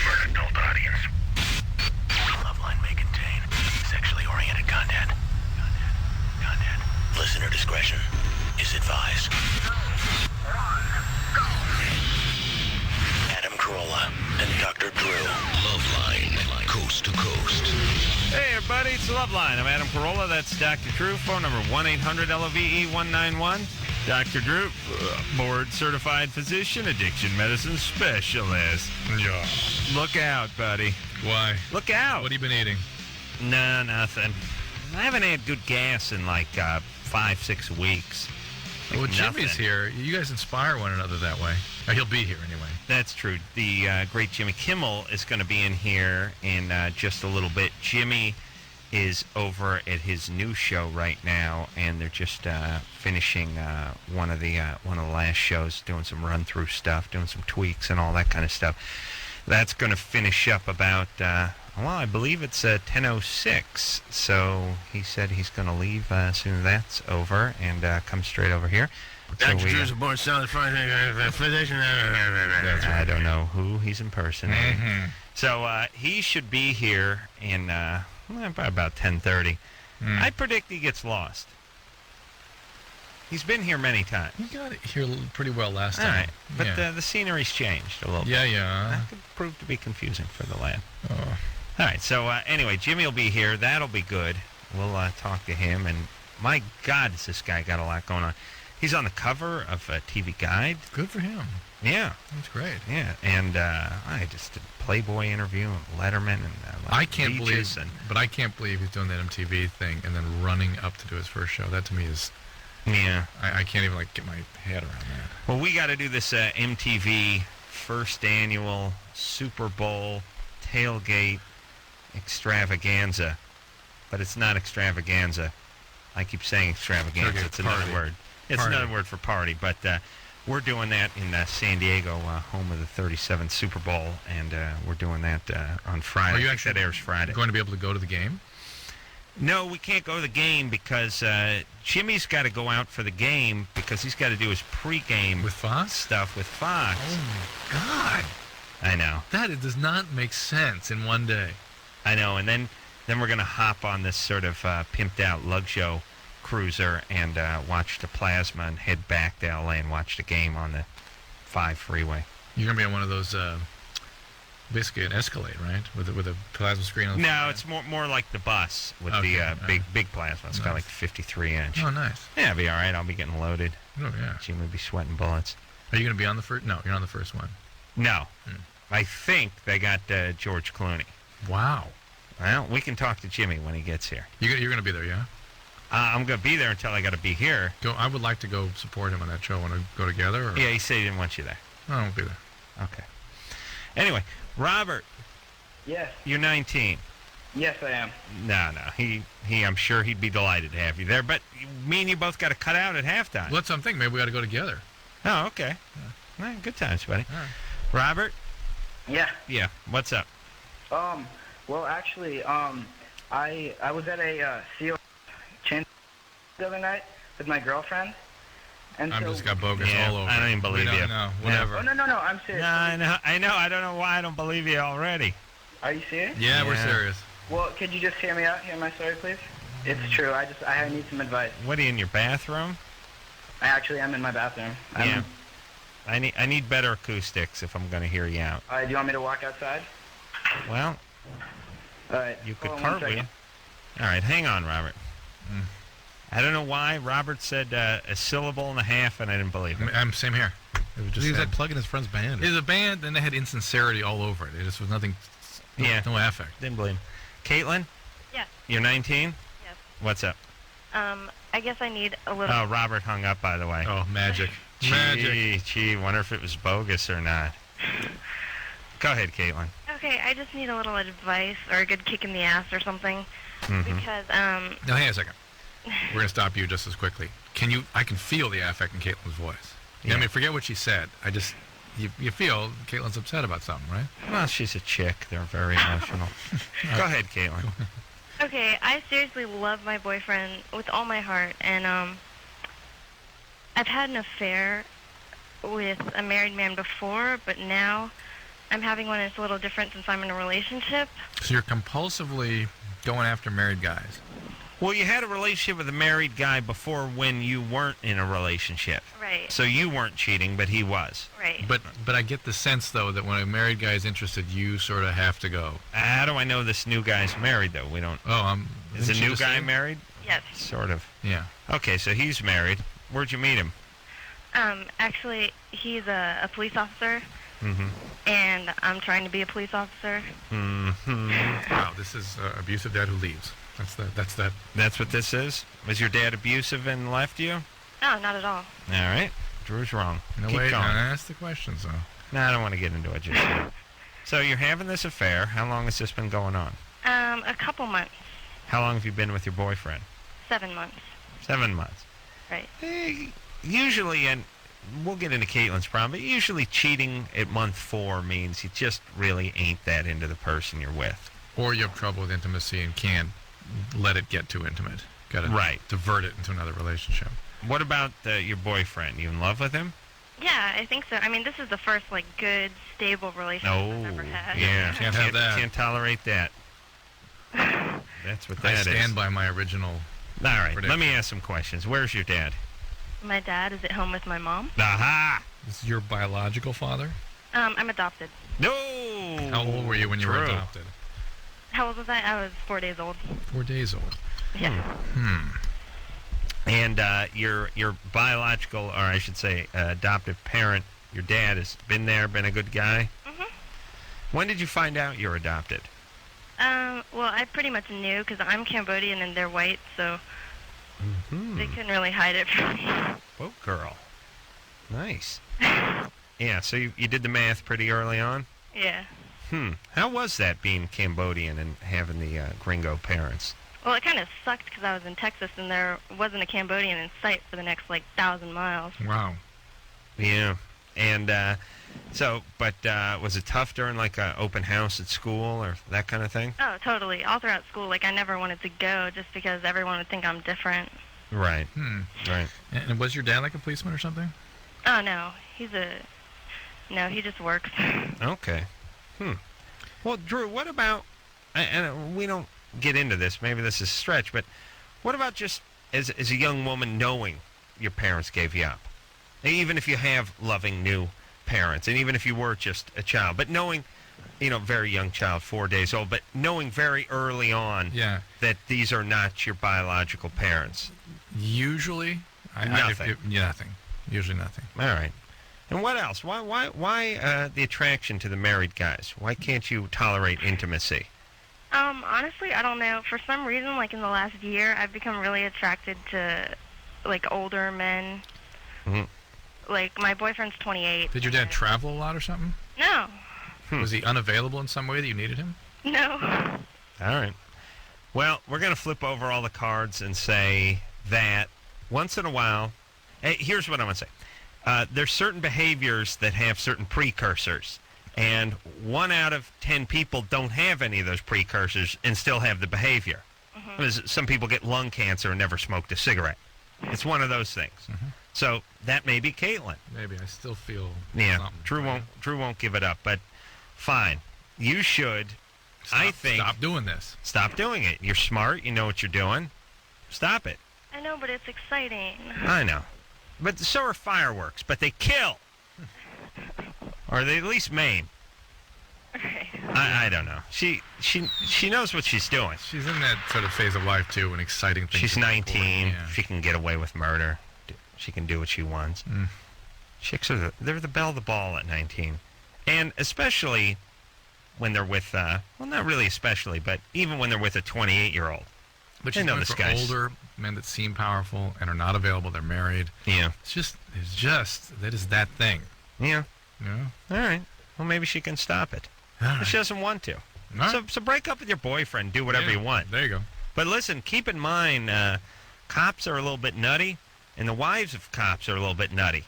for an adult audience. Loveline may contain sexually oriented content. Listener discretion is advised. Adam Carolla and Dr. Drew. Loveline, coast to coast. Hey, everybody, it's Loveline. I'm Adam Carolla. That's Dr. Drew. Phone number 1-800-LOVE-191. Dr. Drew, board-certified physician, addiction medicine specialist. Yeah. Look out, buddy. Why? Look out. What have you been eating? No, nothing. I haven't had good gas in like 5-6 weeks. Well, Like Jimmy's nothing. here. You guys inspire one another that way. Or he'll be here anyway. That's true. The great Jimmy Kimmel is going to be in here in just a little bit. Jimmy is over at his new show right now, and they're just finishing one of the last shows, doing some run-through stuff, doing some tweaks and all that kind of stuff. That's going to finish up about, I believe it's 10:06. So he said he's going to leave as soon as that's over and come straight over here. Dr. Drew's a board-solid physician. I don't know who he's impersonating. Mm-hmm. So he should be here in by about 10:30. I predict he gets lost. He's been here many times. You got it here pretty well last All time. right, but yeah. the scenery's changed a little bit. Yeah. That could prove to be confusing for the lad. Oh. All right, so anyway, Jimmy will be here. That'll be good. We'll talk to him. And my God, has this guy got a lot going on. He's on the cover of TV Guide. Good for him. Yeah. That's great. Yeah, and I just did a Playboy interview and Letterman and I can't believe, Beaches but I can't believe he's doing that MTV thing and then running up to do his first show. That to me is, yeah. I can't even get my head around that. Well, we got to do this MTV first annual Super Bowl tailgate extravaganza, but it's not extravaganza. I keep saying extravaganza. Okay, it's another party. word. It's Party. another word for party, but we're doing that in San Diego, home of the 37th Super Bowl, and we're doing that on Friday. Are you I think actually that airs Friday. Going to be able to go to the game? No, we can't go to the game because Jimmy's got to go out for the game because he's got to do his pregame With Fox? stuff with Fox. Oh, my God. I know. That does not make sense in one day. I know, and then we're going to hop on this sort of pimped-out Luxo cruiser and watch the plasma and head back to L.A. and watch the game on the 5 freeway. You're going to be on one of those, basically an Escalade, right? With a plasma screen on the No, front? it's more like the bus with Okay, the big plasma. It's got like the 53-inch. Oh, nice. Yeah, it'll be all right. I'll be getting loaded. Oh, yeah. Jimmy will be sweating bullets. Are you going to be on the first? No, you're on the first one. No. I think they got George Clooney. Wow. Well, we can talk to Jimmy when he gets here. You're going to be there, yeah? I'm going to be there until I got to be here. I would like to go support him on that show. Want to go together? Or? Yeah, he said he didn't want you there. No, I won't be there. Okay. Anyway, Robert, Yes. you're 19. Yes, I am. No. He. I'm sure he'd be delighted to have you there. But me and you both got to cut out at halftime. Well, that's something. Maybe we got to go together. Oh, okay. All right, good times, buddy. All right. Robert? Yeah. Yeah, what's up? Well, actually, I was at a CO chain the other night with my girlfriend, and I'm so. just got bogus Yeah, all over. I don't even believe you. No, whatever. Oh no, I'm serious. No, I know. I don't know why I don't believe you already. Are you serious? Yeah, we're Yeah. serious. Well, could you just hear me out? Hear my story, please? It's true. I need some advice. What, are you in your bathroom? I actually am in my bathroom. Yeah. I need better acoustics if I'm going to hear you out. Do you want me to walk outside? Well, All right. you could Hold on 1 cartwheel. second. All right, hang on, Robert. I don't know why Robert said a syllable and a half, and I didn't believe him. I'm same here. It was just He was sad. like plugging his friend's band. It was a band, and they had insincerity all over it. It just was nothing. Yeah. No affect. Didn't believe him. Caitlin? Yes. You're 19? Yes. What's up? I guess I need a little. Oh, Robert hung up, by the way. Oh, magic. Magic. Gee, wonder if it was bogus or not. Go ahead, Caitlin. Okay, I just need a little advice or a good kick in the ass or something. Because, Now, hang on a second. We're going to stop you just as quickly. I can feel the affect in Caitlin's voice. Yeah. I mean, forget what she said. You feel Caitlin's upset about something, right? Well, she's a chick. They're very emotional. Go ahead, Caitlin. okay, I seriously love my boyfriend with all my heart, and I've had an affair with a married man before, but now I'm having one that's a little different since I'm in a relationship. So you're compulsively going after married guys. Well, you had a relationship with a married guy before when you weren't in a relationship. Right. So you weren't cheating, but he was. Right. But I get the sense, though, that when a married guy is interested, you sort of have to go. How do I know this new guy's married, though? We don't... Is the didn't you new just guy say? married? Yes. Sort of. Yeah. Okay, so he's married. Where'd you meet him? Actually, he's a police officer, Mm-hmm. and I'm trying to be a police officer. Mm-hmm. Wow, this is abusive dad who leaves. That's that. That's what this is? Was your dad abusive and left you? No, not at all. All right. Drew's wrong. No, Keep wait, going. ask the questions, though. No, I don't want to get into it just yet. So you're having this affair. How long has this been going on? A couple months. How long have you been with your boyfriend? 7 months. 7 months. Right. Usually, and we'll get into Caitlin's problem, but usually cheating at month 4 means you just really ain't that into the person you're with. Or you have trouble with intimacy and can't let it get too intimate. Got to Right. divert it into another relationship. What about your boyfriend? You in love with him? Yeah, I think so. I mean, this is the first, good, stable relationship I've ever had. Yeah. Can't have that. Can't tolerate that. That's what that I is. stand by my original. All right, prediction. let me ask some questions. Where's your dad? My dad is at home with my mom. Aha! This is your biological father? I'm adopted. No! How old were you when you were True. adopted? How old was I? I was 4 days old. 4 days old. Yeah. And your biological, or I should say, adoptive parent, your dad, has been there, been a good guy? Mhm. When did you find out you're adopted? Well, I pretty much knew because I'm Cambodian and they're white, so they couldn't really hide it from me. Whoa, girl. Nice. Yeah, so you did the math pretty early on? Yeah. How was that, being Cambodian and having the gringo parents? Well, it kind of sucked because I was in Texas and there wasn't a Cambodian in sight for the next, 1,000 miles. Wow. Yeah. And was it tough during, an open house at school or that kind of thing? Oh, totally. All throughout school, I never wanted to go just because everyone would think I'm different. Right. Right. And was your dad like a policeman or something? Oh, no. No, he just works. Okay. Well, Drew, what about, and we don't get into this, maybe this is a stretch, but what about just as a young woman knowing your parents gave you up? Even if you have loving new parents, and even if you were just a child, but knowing, very young child, 4 days old, but knowing very early on that these are not your biological parents. Usually, Nothing. Nothing. Usually nothing. All right. And what else? Why the attraction to the married guys? Why can't you tolerate intimacy? Honestly, I don't know. For some reason, in the last year, I've become really attracted to, older men. Mm-hmm. My boyfriend's 28. Did your dad travel a lot or something? No. Was he unavailable in some way that you needed him? No. All right. Well, we're going to flip over all the cards and say that once in a while, here's what I want to say. There's certain behaviors that have certain precursors, and 1 out of 10 people don't have any of those precursors and still have the behavior. Because some people get lung cancer and never smoked a cigarette. It's one of those things. So that may be Caitlin. Maybe. I still feel Yeah, something. Drew won't give it up, but fine. You should, Stop doing this. Stop doing it. You're smart. You know what you're doing. Stop it. I know, but it's exciting. I know. But so are fireworks, but they kill. Or they at least maim. Okay. I don't know. She knows what she's doing. She's in that sort of phase of life, too, when exciting things She's are 19. Yeah. She can get away with murder. She can do what she wants. Chicks they're the belle of the ball at 19. And especially when they're with, well, not really especially, but even when they're with a 28-year-old. But They she's know going this for guy's- older men that seem powerful and are not available. They're married. Yeah. That is that thing. Yeah. Yeah. All right. Well, maybe she can stop it. All But right. she doesn't want to. All right. So break up with your boyfriend. Do whatever Yeah, you want. There you go. But listen, keep in mind, cops are a little bit nutty, and the wives of cops are a little bit nutty.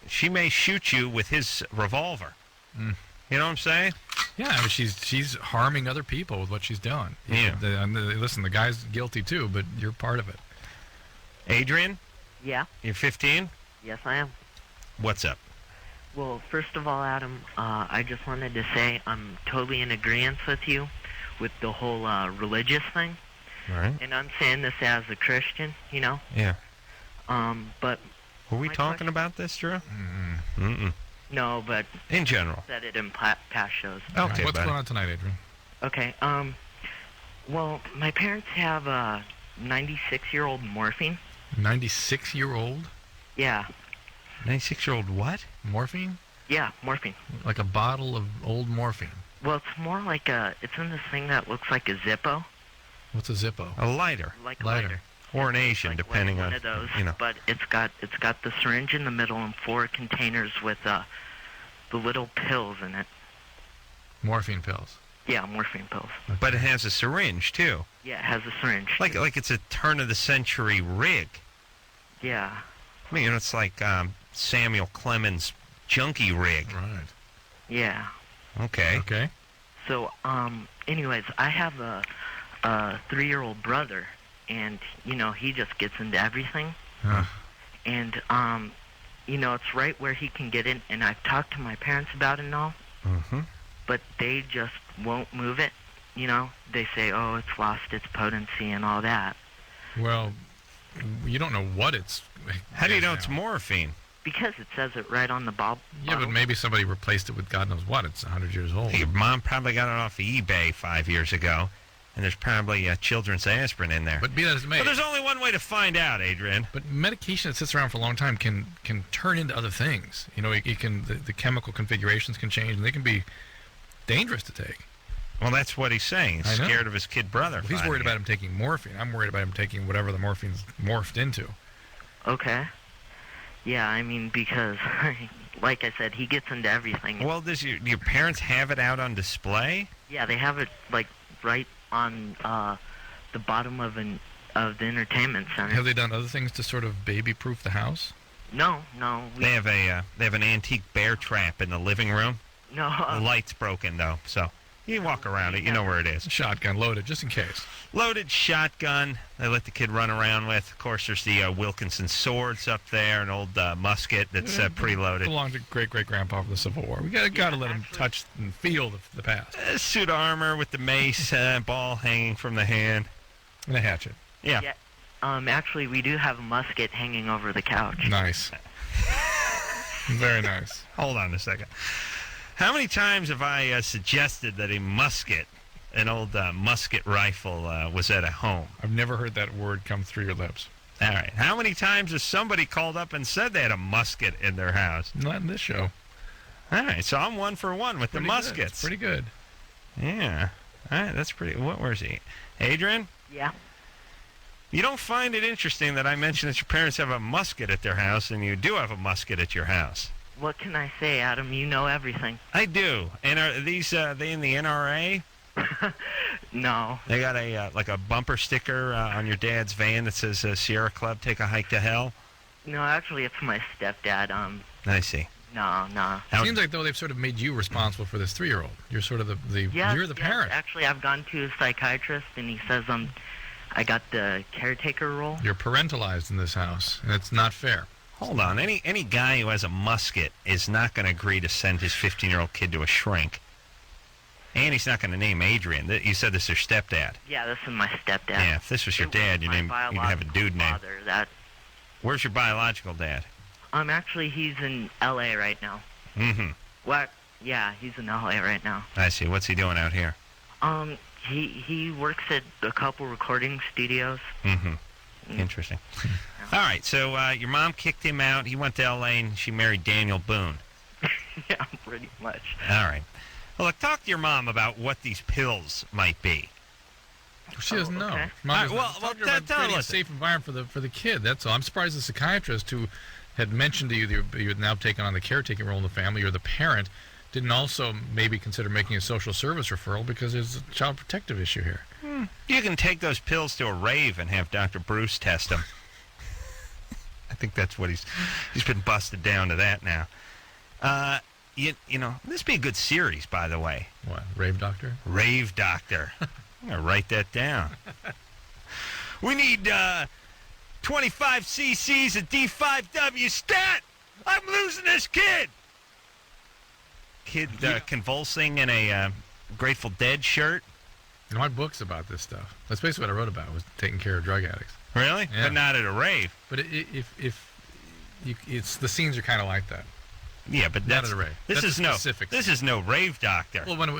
She may shoot you with his revolver. You know what I'm saying? Yeah, I mean, she's harming other people with what she's doing. Yeah. Listen, the guy's guilty too, but you're part of it. Adrian, Yeah. you're 15? Yes, I am. What's up? Well, first of all, Adam, I just wanted to say I'm totally in agreement with you with the whole religious thing. All right. And I'm saying this as a Christian, you know. Yeah. But Were we my talking question- about this, Drew? Mm-hmm. Mm-mm. No, but In general. said it in past shows. Okay, What's buddy. going on tonight, Adrian? Okay. Well, my parents have a 96-year-old morphine. 96-year-old Yeah. 96-year-old what? morphine? Yeah, morphine. Like a bottle of old morphine. Well, it's more like it's in this thing that looks like a Zippo, What's a Zippo? A lighter. like a Lighter. lighter. Or an Asian, Like depending one on, of those, you know. but it's got the syringe in the middle and 4 containers with the little pills in it. Morphine pills. Yeah, morphine pills. But it has a syringe, too. Yeah, it has a syringe. Like it's a turn-of-the-century rig. Yeah. I mean, it's like Samuel Clemens' junkie rig. Right. Yeah. Okay. Okay. So, anyways, I have a 3-year-old brother, and you know he just gets into everything, Huh. and you know it's right where he can get in. And I've talked to my parents about it and all, Mm-hmm. but they just won't move it. You know, they say, "Oh, it's lost its potency and all that," Well, you don't know what it's. How do you is know it's now. morphine? because it says it right on the bottle. Yeah, but maybe somebody replaced it with God knows what. It's 100 years old. Your mom probably got it off of eBay 5 years ago, and there's probably children's aspirin in there. But be that as it may, But there's only one way to find out, Adrian. but medication that sits around for a long time can turn into other things. You know, it can the chemical configurations can change, and they can be dangerous to take. Well, that's what he's saying. He's I know. scared of his kid brother. Well, he's worried about him taking morphine. I'm worried about him taking whatever the morphine's morphed into. Okay. Yeah, I mean because, like I said, he gets into everything. Well, does your parents have it out on display? Yeah, they have it like right on the bottom of the entertainment center. Have they done other things to sort of baby-proof the house? No. They have an antique bear trap in the living room. No. The light's broken though, so you walk around it. You know where it is. A shotgun loaded, just in case. Loaded shotgun. They let the kid run around with. Of course, there's the Wilkinson swords up there, an old musket that's preloaded. Belonged to great-great-grandpa for the Civil War. We gotta let him touch and feel the past. Suit of armor with the mace, ball hanging from the hand. And a hatchet. Yeah. Yeah. Actually, we do have a musket hanging over the couch. Nice. Very nice. Hold on a second. How many times have I suggested that a musket, an old musket rifle, was at a home? I've never heard that word come through your lips. All right. How many times has somebody called up and said they had a musket in their house? Not in this show. All right. So I'm 1 for 1 with Pretty the good. muskets. It's pretty good. Yeah. All right. That's pretty. Where's he? Adrian? Yeah. You don't find it interesting that I mentioned that your parents have a musket at their house, and you do have a musket at your house? What can I say, Adam? You know everything. I do. And are these they in the NRA? No. They got a like a bumper sticker on your dad's van that says Sierra Club, take a hike to hell. No, actually, it's my stepdad. I see. No. How- Seems like though they've sort of made you responsible for this 3-year-old. You're sort of the Yes, you're the yes. parent. Actually, I've gone to a psychiatrist, and he says I got the caretaker role. You're parentalized in this house, and it's not fair. Hold on. Any guy who has a musket is not going to agree to send his 15-year-old kid to a shrink. And he's not going to name Adrian. You said this is your stepdad. Yeah, this is my stepdad. Yeah, if this was your It was dad, my you'd have a dude biological name. father, That Where's your biological dad? actually he's in L.A. right now. Mm-hmm. What? Yeah, he's in L.A. right now. I see. What's he doing out here? He works at a couple recording studios. Mm-hmm. Interesting. All right, so your mom kicked him out. He went to L.A. and she married Daniel Boone. Yeah, pretty much. All right. Well, look, talk to your mom about what these pills might be. She doesn't know. okay. Mom All right, doesn't- well, talk to her tell- about tell creating a us. safe environment for the kid. That's all. I'm surprised the psychiatrist who had mentioned to you that you're now taking on the caretaking role in the family, or the parent, didn't also maybe consider making a social service referral because there's a child protective issue here. You can take those pills to a rave and have Dr. Bruce test them. I think that's what he's been busted down to that now. You know, this would be a good series, by the way. What, rave doctor? Rave Doctor. I'm going to write that down. We need 25 cc's of D5W stat. I'm losing this kid. Kid convulsing in a Grateful Dead shirt. My book's about this stuff. That's basically what I wrote about, was taking care of drug addicts. Really? Yeah. But not at a rave. But it's the scenes are kind of like that. Yeah, but Not that's at a rave. This That's is a no. specific This scene. is no rave doctor. Well, when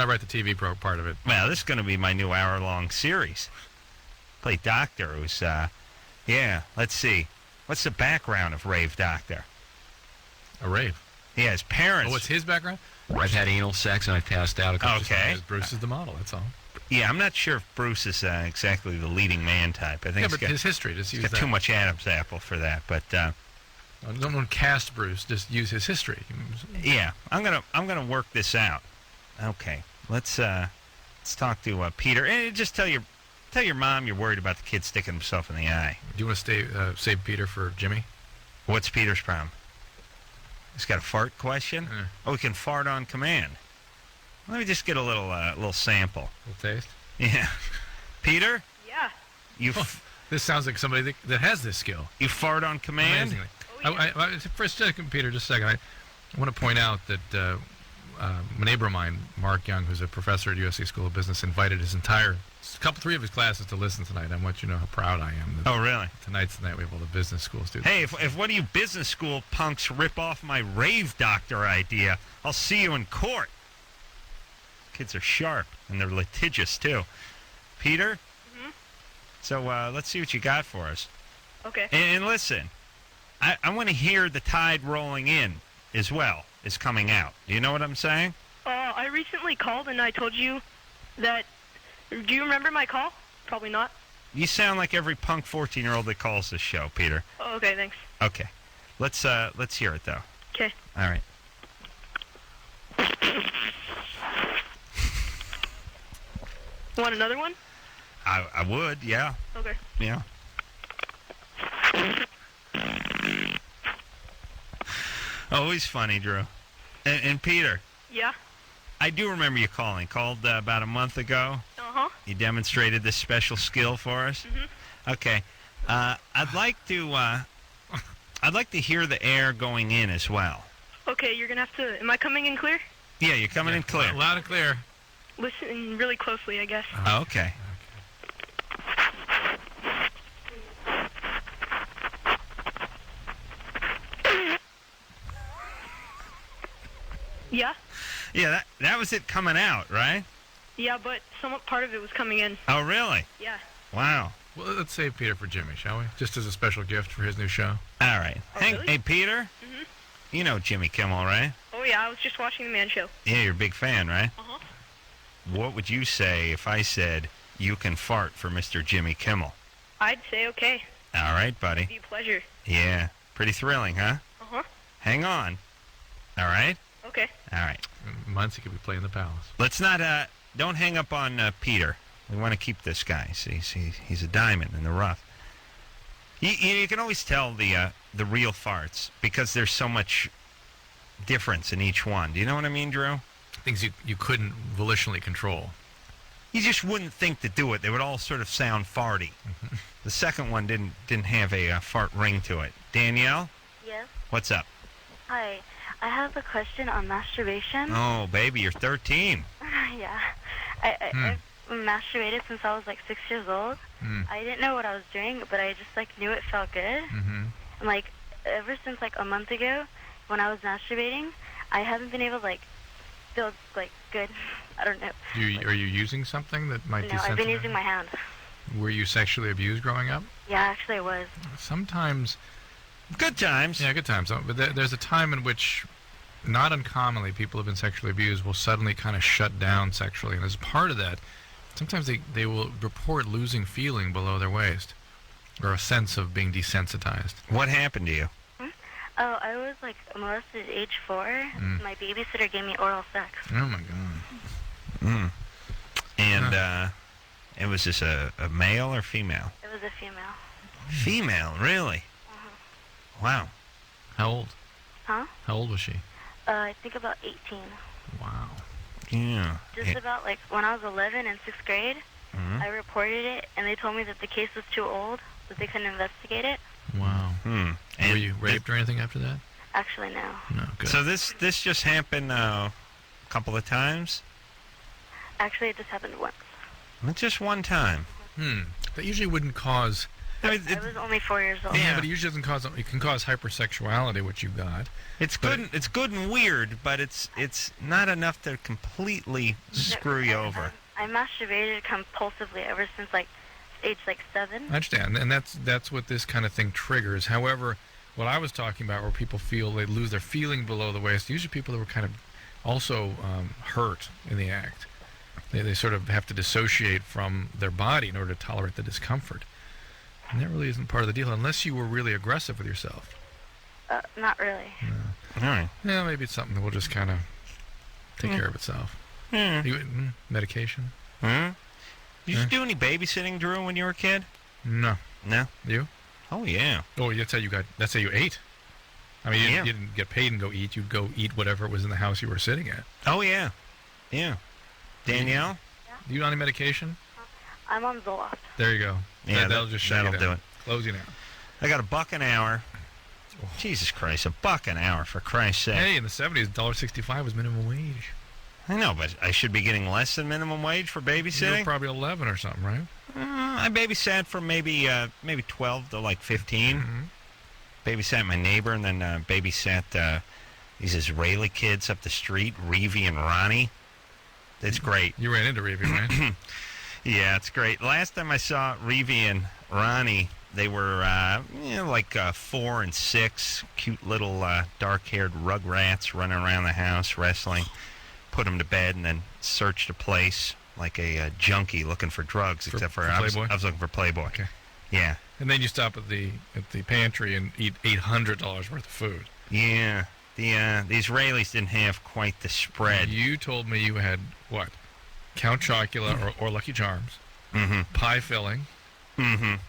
I write the TV part of it, Well, this is going to be my new hour-long series. Play doctor who's, yeah, let's see. What's the background of Rave Doctor? a rave. Yeah, his parents. Oh, what's his background? I've had anal sex and I've passed out a couple Okay. times. Bruce is the model. That's all. Yeah, I'm not sure if Bruce is exactly the leading man type. I think Yeah, he's but got, his history. Just he's use got that. too much Adam's apple for that. But Don't cast Bruce. Just use his history. yeah, I'm gonna work this out. Okay, let's talk to Peter. And just tell your mom you're worried about the kid sticking himself in the eye. Do you want to save Peter for Jimmy? What's Peter's problem? He's got a fart question. Yeah. Oh, we can fart on command. Let me just get a little sample. Little taste. Yeah, Peter, Yeah. you This sounds like somebody that has this skill. you fart on command. Amazingly. Oh, yeah. For a second, Peter, just a second. I want to point out that a neighbor of mine, Mark Young, who's a professor at USC School of Business, invited his three of his classes to listen tonight. I want you to know how proud I am. That Oh, really? Tonight's the night we have all the business school students. Hey, if one of you business school punks rip off my rave doctor idea, I'll see you in court. Kids are sharp, and they're litigious, too. Peter? Mhm. So let's see what you got for us. Okay. And listen, I want to hear the tide rolling in as well is coming out. Do you know what I'm saying? I recently called and I told you that. Do you remember my call? Probably not. You sound like every punk 14-year-old that calls this show, Peter. Oh, okay, thanks. Okay. Let's hear it, though. Okay. All right. Want another one? I would, yeah. Okay. Yeah. Always funny, Drew. And Peter, Yeah. I do remember you calling. Called about a month ago. Uh-huh. You demonstrated this special skill for us. Mhm. Okay. I'd like to hear the air going in as well. Okay, you're gonna have to. Am I coming in clear? Yeah, you're coming in clear. Loud and clear. Listen really closely, I guess. Oh, okay. Yeah. Yeah, that was it coming out, right? Yeah, but somewhat part of it was coming in. Oh, really? Yeah. Wow. Well, let's save Peter for Jimmy, shall we? Just as a special gift for his new show. All right. Oh, Hey, really? hey, Peter. Mhm. You know Jimmy Kimmel, right? Oh yeah, I was just watching the Man Show. Yeah, you're a big fan, right? Uh-huh. What would you say if I said you can fart for Mr. Jimmy Kimmel? I'd say okay. All right, buddy. It'd be a pleasure. Yeah, pretty thrilling, huh? Uh-huh. Hang on. All right? Okay. All right. In months he could be playing the Palace. Let's not, don't hang up on Peter. We want to keep this guy. See, he's a diamond in the rough. You can always tell the real farts because there's so much difference in each one. Do you know what I mean, Drew? Things you couldn't volitionally control. You just wouldn't think to do it. They would all sort of sound farty. The second one didn't have a fart ring to it. Danielle, Yes. what's up? Hi. I have a question on masturbation. Oh, baby, you're 13. Yeah. I've masturbated since I was like 6 years old. I didn't know what I was doing, but I just like knew it felt good. Mm-hmm. And like ever since like a month ago, when I was masturbating, I haven't been able to like feel like good. I don't know. Are you using something that might No, I've been using my hand. Were you sexually abused growing up? Yeah, actually I was. Sometimes. Good times. Yeah, good times. But there's a time in which, not uncommonly, people who have been sexually abused will suddenly kind of shut down sexually. And as part of that, sometimes they will report losing feeling below their waist or a sense of being desensitized. What happened to you? Oh, I was like molested at age 4. My babysitter gave me oral sex. Oh, my God. And it was this a male or female? It was a female. Female, really? Wow. How old? Huh? How old was she? I think about 18. Wow. Yeah. Just about like when I was 11 in 6th grade, I reported it, and they told me that the case was too old, that they couldn't investigate it. Wow. And Were you raped or anything after that? Actually, no. No, good. So this just happened a couple of times? Actually, it just happened once. Just one time. That usually wouldn't cause... I was only 4 years old. Yeah, but it usually doesn't cause... It can cause hypersexuality, which you got. It's good and weird, but it's not enough to completely screw you over. I masturbated compulsively ever since age 7. I understand, and that's what this kind of thing triggers. However, what I was talking about, where people feel they lose their feeling below the waist, usually people that were kind of also hurt in the act. They sort of have to dissociate from their body in order to tolerate the discomfort. And that really isn't part of the deal, unless you were really aggressive with yourself. Not really. All right. Yeah, maybe it's something that will just kind of take care of itself. Medication? Did you do any babysitting, Drew, when you were a kid? No. No? You? Oh, yeah. Oh, that's how you ate. I mean, you didn't get paid and go eat. You'd go eat whatever was in the house you were sitting at. Oh, yeah. Yeah. Danielle? Do you on any medication? I'm on Zoloft. There you go. Yeah, that'll just shut you down. do it. Close you down. I got $1 an hour. Jesus Christ, $1 an hour, for Christ's sake. Hey, in the 70s, $1.65 was minimum wage. I know, but I should be getting less than minimum wage for You babysitting. were probably 11 or something, right? I babysat from maybe 12 to 15. Babysat my neighbor, and then babysat these Israeli kids up the street, Revi and Ronnie. It's great. You ran into Revi, right? Yeah, it's great. Last time I saw Revi and Ronnie, they were 4 and 6, cute little dark-haired rugrats running around the house, wrestling. Put them to bed and then searched a place like a junkie looking for drugs, except for I was looking for Playboy. Okay. Yeah. And then you stop at the pantry and eat $800 worth of food. Yeah. The Israelis didn't have quite the spread. You told me you had, what? Count Chocula or Lucky Charms. Pie filling. And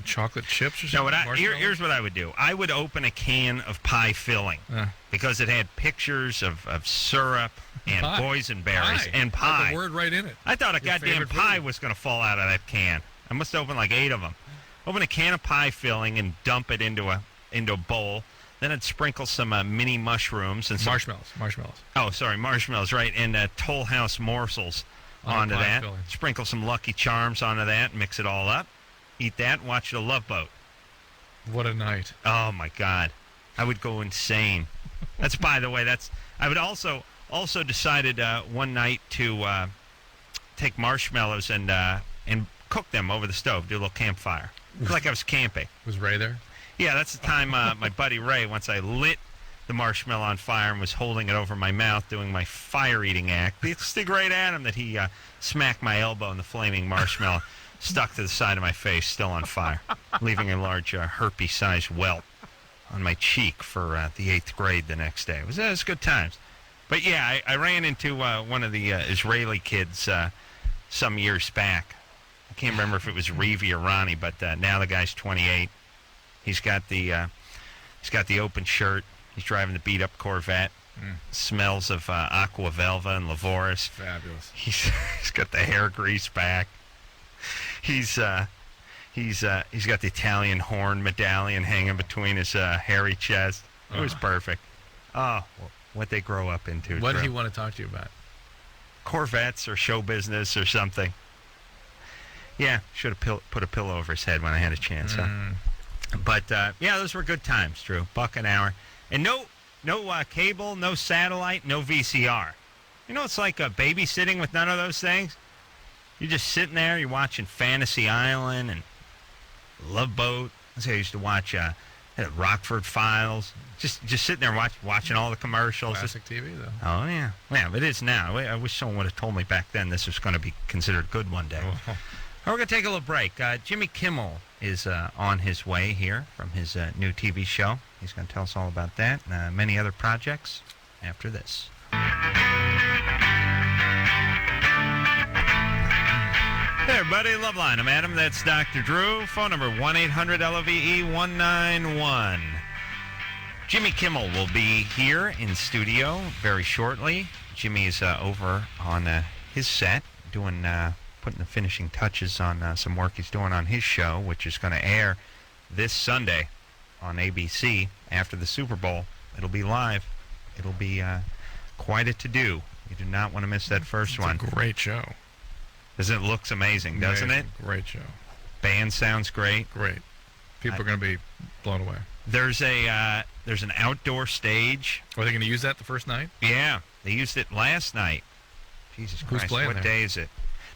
chocolate chips or something? No, here's what I would do. I would open a can of pie filling because it had pictures of syrup and boysenberries and pie. Had the word right in it. I thought a goddamn pie was going to fall out of that can. I must have opened 8 of them. Open a can of pie filling and dump it into a bowl. Then I'd sprinkle some mini mushrooms and some marshmallows. Oh, sorry, marshmallows, right? And Toll House morsels onto that. Filling. Sprinkle some Lucky Charms onto that. Mix it all up. Eat that. Watch The Love Boat. What a night! Oh my God, I would go insane. That's, by the way, I would also decided one night to take marshmallows and cook them over the stove. Do a little campfire. Like I was camping. Was Ray there? Yeah, that's the time my buddy Ray, once I lit the marshmallow on fire and was holding it over my mouth doing my fire-eating act. It's the great Adam that he smacked my elbow and the flaming marshmallow stuck to the side of my face, still on fire, leaving a large herpes-sized welt on my cheek for the 8th grade the next day. It was good times. But yeah, I ran into one of the Israeli kids some years back. I can't remember if it was Revi or Ronnie, but now the guy's 28. He's got the open shirt. He's driving the beat-up Corvette. Smells of Aqua Velva and Lavoris. Fabulous. He's got the hair grease back. He's got the Italian horn medallion hanging between his hairy chest. It was perfect. Oh, what they grow up into. What did he want to talk to you about? Corvettes or show business or something. Yeah, should have put a pillow over his head when I had a chance. Huh? But yeah, those were good times, Drew. $1 an hour, and no cable, no satellite, no VCR. You know, it's like babysitting with none of those things. You're just sitting there, you're watching Fantasy Island and Love Boat. That's how I used to watch Rockford Files. Just sitting there watching all the commercials. Classic TV, though. Oh, yeah. Yeah, it is now. I wish someone would have told me back then this was going to be considered good one day. Oh. We're going to take a little break. Jimmy Kimmel is on his way here from his new TV show. He's going to tell us all about that and many other projects after this. Hey, everybody. Loveline. I'm Adam. That's Dr. Drew. Phone number 1-800-LOVE-191. Jimmy Kimmel will be here in studio very shortly. Jimmy is over on his set doing... putting the finishing touches on some work he's doing on his show, which is going to air this Sunday. on ABC after the Super Bowl. It'll be live. It'll be quite a to-do. You do not want to miss that first one. It's a great show. It looks amazing, doesn't it? Great show. Band sounds great. Great. People are going to be blown away. There's an outdoor stage. Are they going to use that the first night? Yeah, they used it last night. Jesus Who's Christ, playing what there? day is it?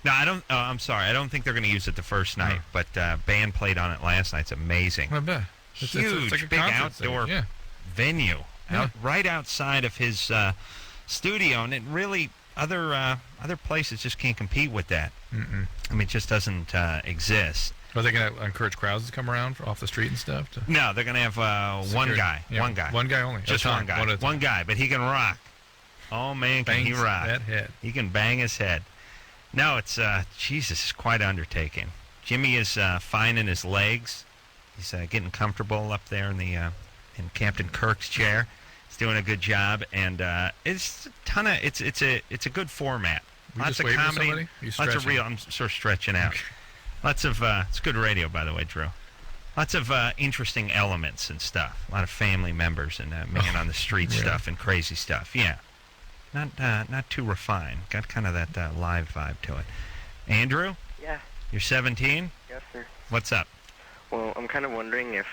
No, I don't. I'm sorry. I don't think they're going to use it the first night. But band played on it last night. It's amazing. I bet. Huge, it's like a big concert outdoor thing. Yeah. venue, Yeah. right outside of his studio, and it really other places just can't compete with that. Mm-mm. I mean, it just doesn't exist. Are they going to encourage crowds to come around off the street and stuff? No, they're going to have one Security. guy. Yeah, One guy. One guy only. Just At a one time. guy. At a One time. guy, but he can rock. Oh, man, can he Bangs rock. that head. He can bang his head. No, it's, Jesus, it's quite an undertaking. Jimmy is fine in his legs. He's getting comfortable up there in Captain Kirk's chair. He's doing a good job, and it's a ton of, it's a good format. You Lots just of waving at comedy, somebody? You lots of stretching? real, I'm sort of stretching out. Lots of, it's good radio, by the way, Drew. Lots of interesting elements and stuff. A lot of family members and man on the street Yeah. stuff and crazy stuff. Yeah, not too refined. Got kind of that live vibe to it. Andrew, Yeah. you're 17. Yes, sir. What's up? Well, I'm kind of wondering if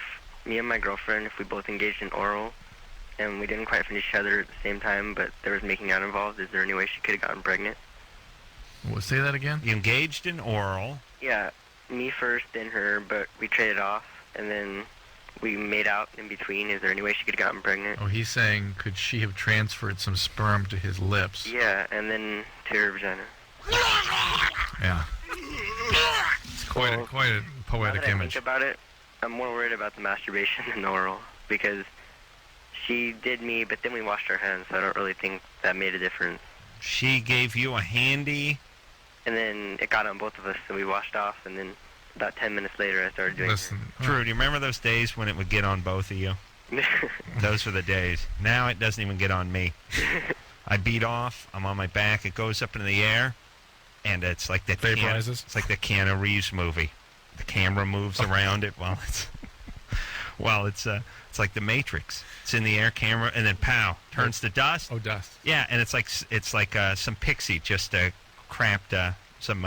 me and my girlfriend, if we both engaged in oral, and we didn't quite finish each other at the same time, but there was making out involved, is there any way she could have gotten pregnant? Well, say that again? You engaged in oral. Yeah, me first, then her, but we traded off, and then we made out in between. Is there any way she could have gotten pregnant? Oh, he's saying, could she have transferred some sperm to his lips? Yeah, and then to her vagina. Yeah. It's quite a Now poetic that I image. think about it, I'm more worried about the masturbation than oral, because she did me, but then we washed our hands, so I don't really think that made a difference. She gave you a handy. And then it got on both of us, so we washed off, and then about 10 minutes later I started doing Listen, Drew, do you remember those days when it would get on both of you? Those were the days. Now it doesn't even get on me. I beat off. I'm on my back. It goes up into the air, and it's like that. Vaporizes? It's like the Keanu Reeves movie. The camera moves around it while it's like the Matrix. It's in the air, camera, and then pow, turns to dust. Oh, dust. Yeah, and it's like some pixie just crapped some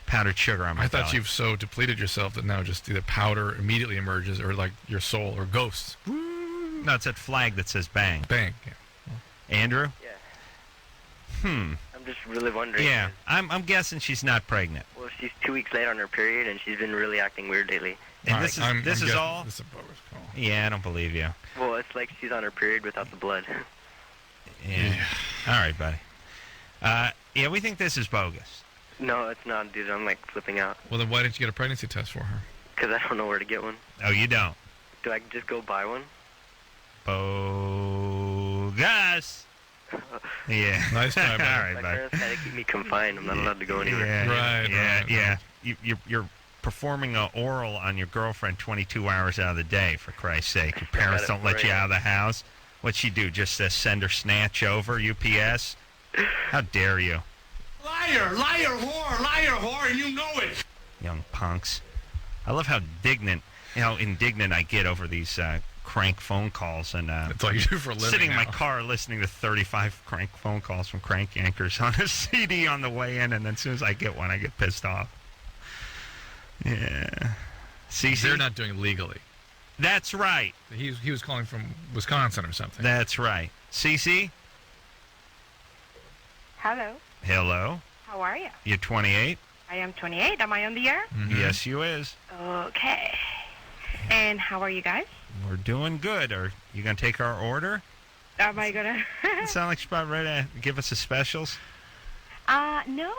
powdered sugar on my I thought belly. you've so depleted yourself that now just either powder immediately emerges or like your soul or ghosts. No, it's that flag that says bang. Bang. Yeah. Andrew? Yeah. I'm just really wondering. Yeah, I'm guessing she's not pregnant. Well, she's 2 weeks late on her period, and she's been really acting weird lately. And All this right, is this I'm is guessing all. This is a bogus call. Yeah, I don't believe you. Well, it's like she's on her period without the blood. Yeah. All right, buddy. Yeah, we think this is bogus. No, it's not, dude. I'm like flipping out. Well, then why didn't you get a pregnancy test for her? Because I don't know where to get one. Oh, you don't. Do I just go buy one? Bogus. Yeah. Nice try, buddy. All right, My buddy. parents had to keep me confined. I'm not allowed to go anywhere. Yeah, Right, yeah, right, yeah. You're performing an oral on your girlfriend 22 hours out of the day, for Christ's sake. Your parents don't let you out of the house. What'd she do? Just send her snatch over, UPS? How dare you? Liar, whore, and you know it. Young punks. I love how indignant I get over these crank phone calls. And That's all you do for a living sitting in my now. car listening to 35 crank phone calls from crank yankers on a CD on the way in, and then as soon as I get one, I get pissed off. Yeah. See, They're not doing it legally. That's right. He was calling from Wisconsin or something. That's right. Cece? Hello. Hello. How are you? You're 28? I am 28. Am I on the air? Mhm. Yes, you is. Okay. And how are you guys? We're doing good. Are you going to take our order? Am I gonna? It sounds like you're about ready to give us the specials. No,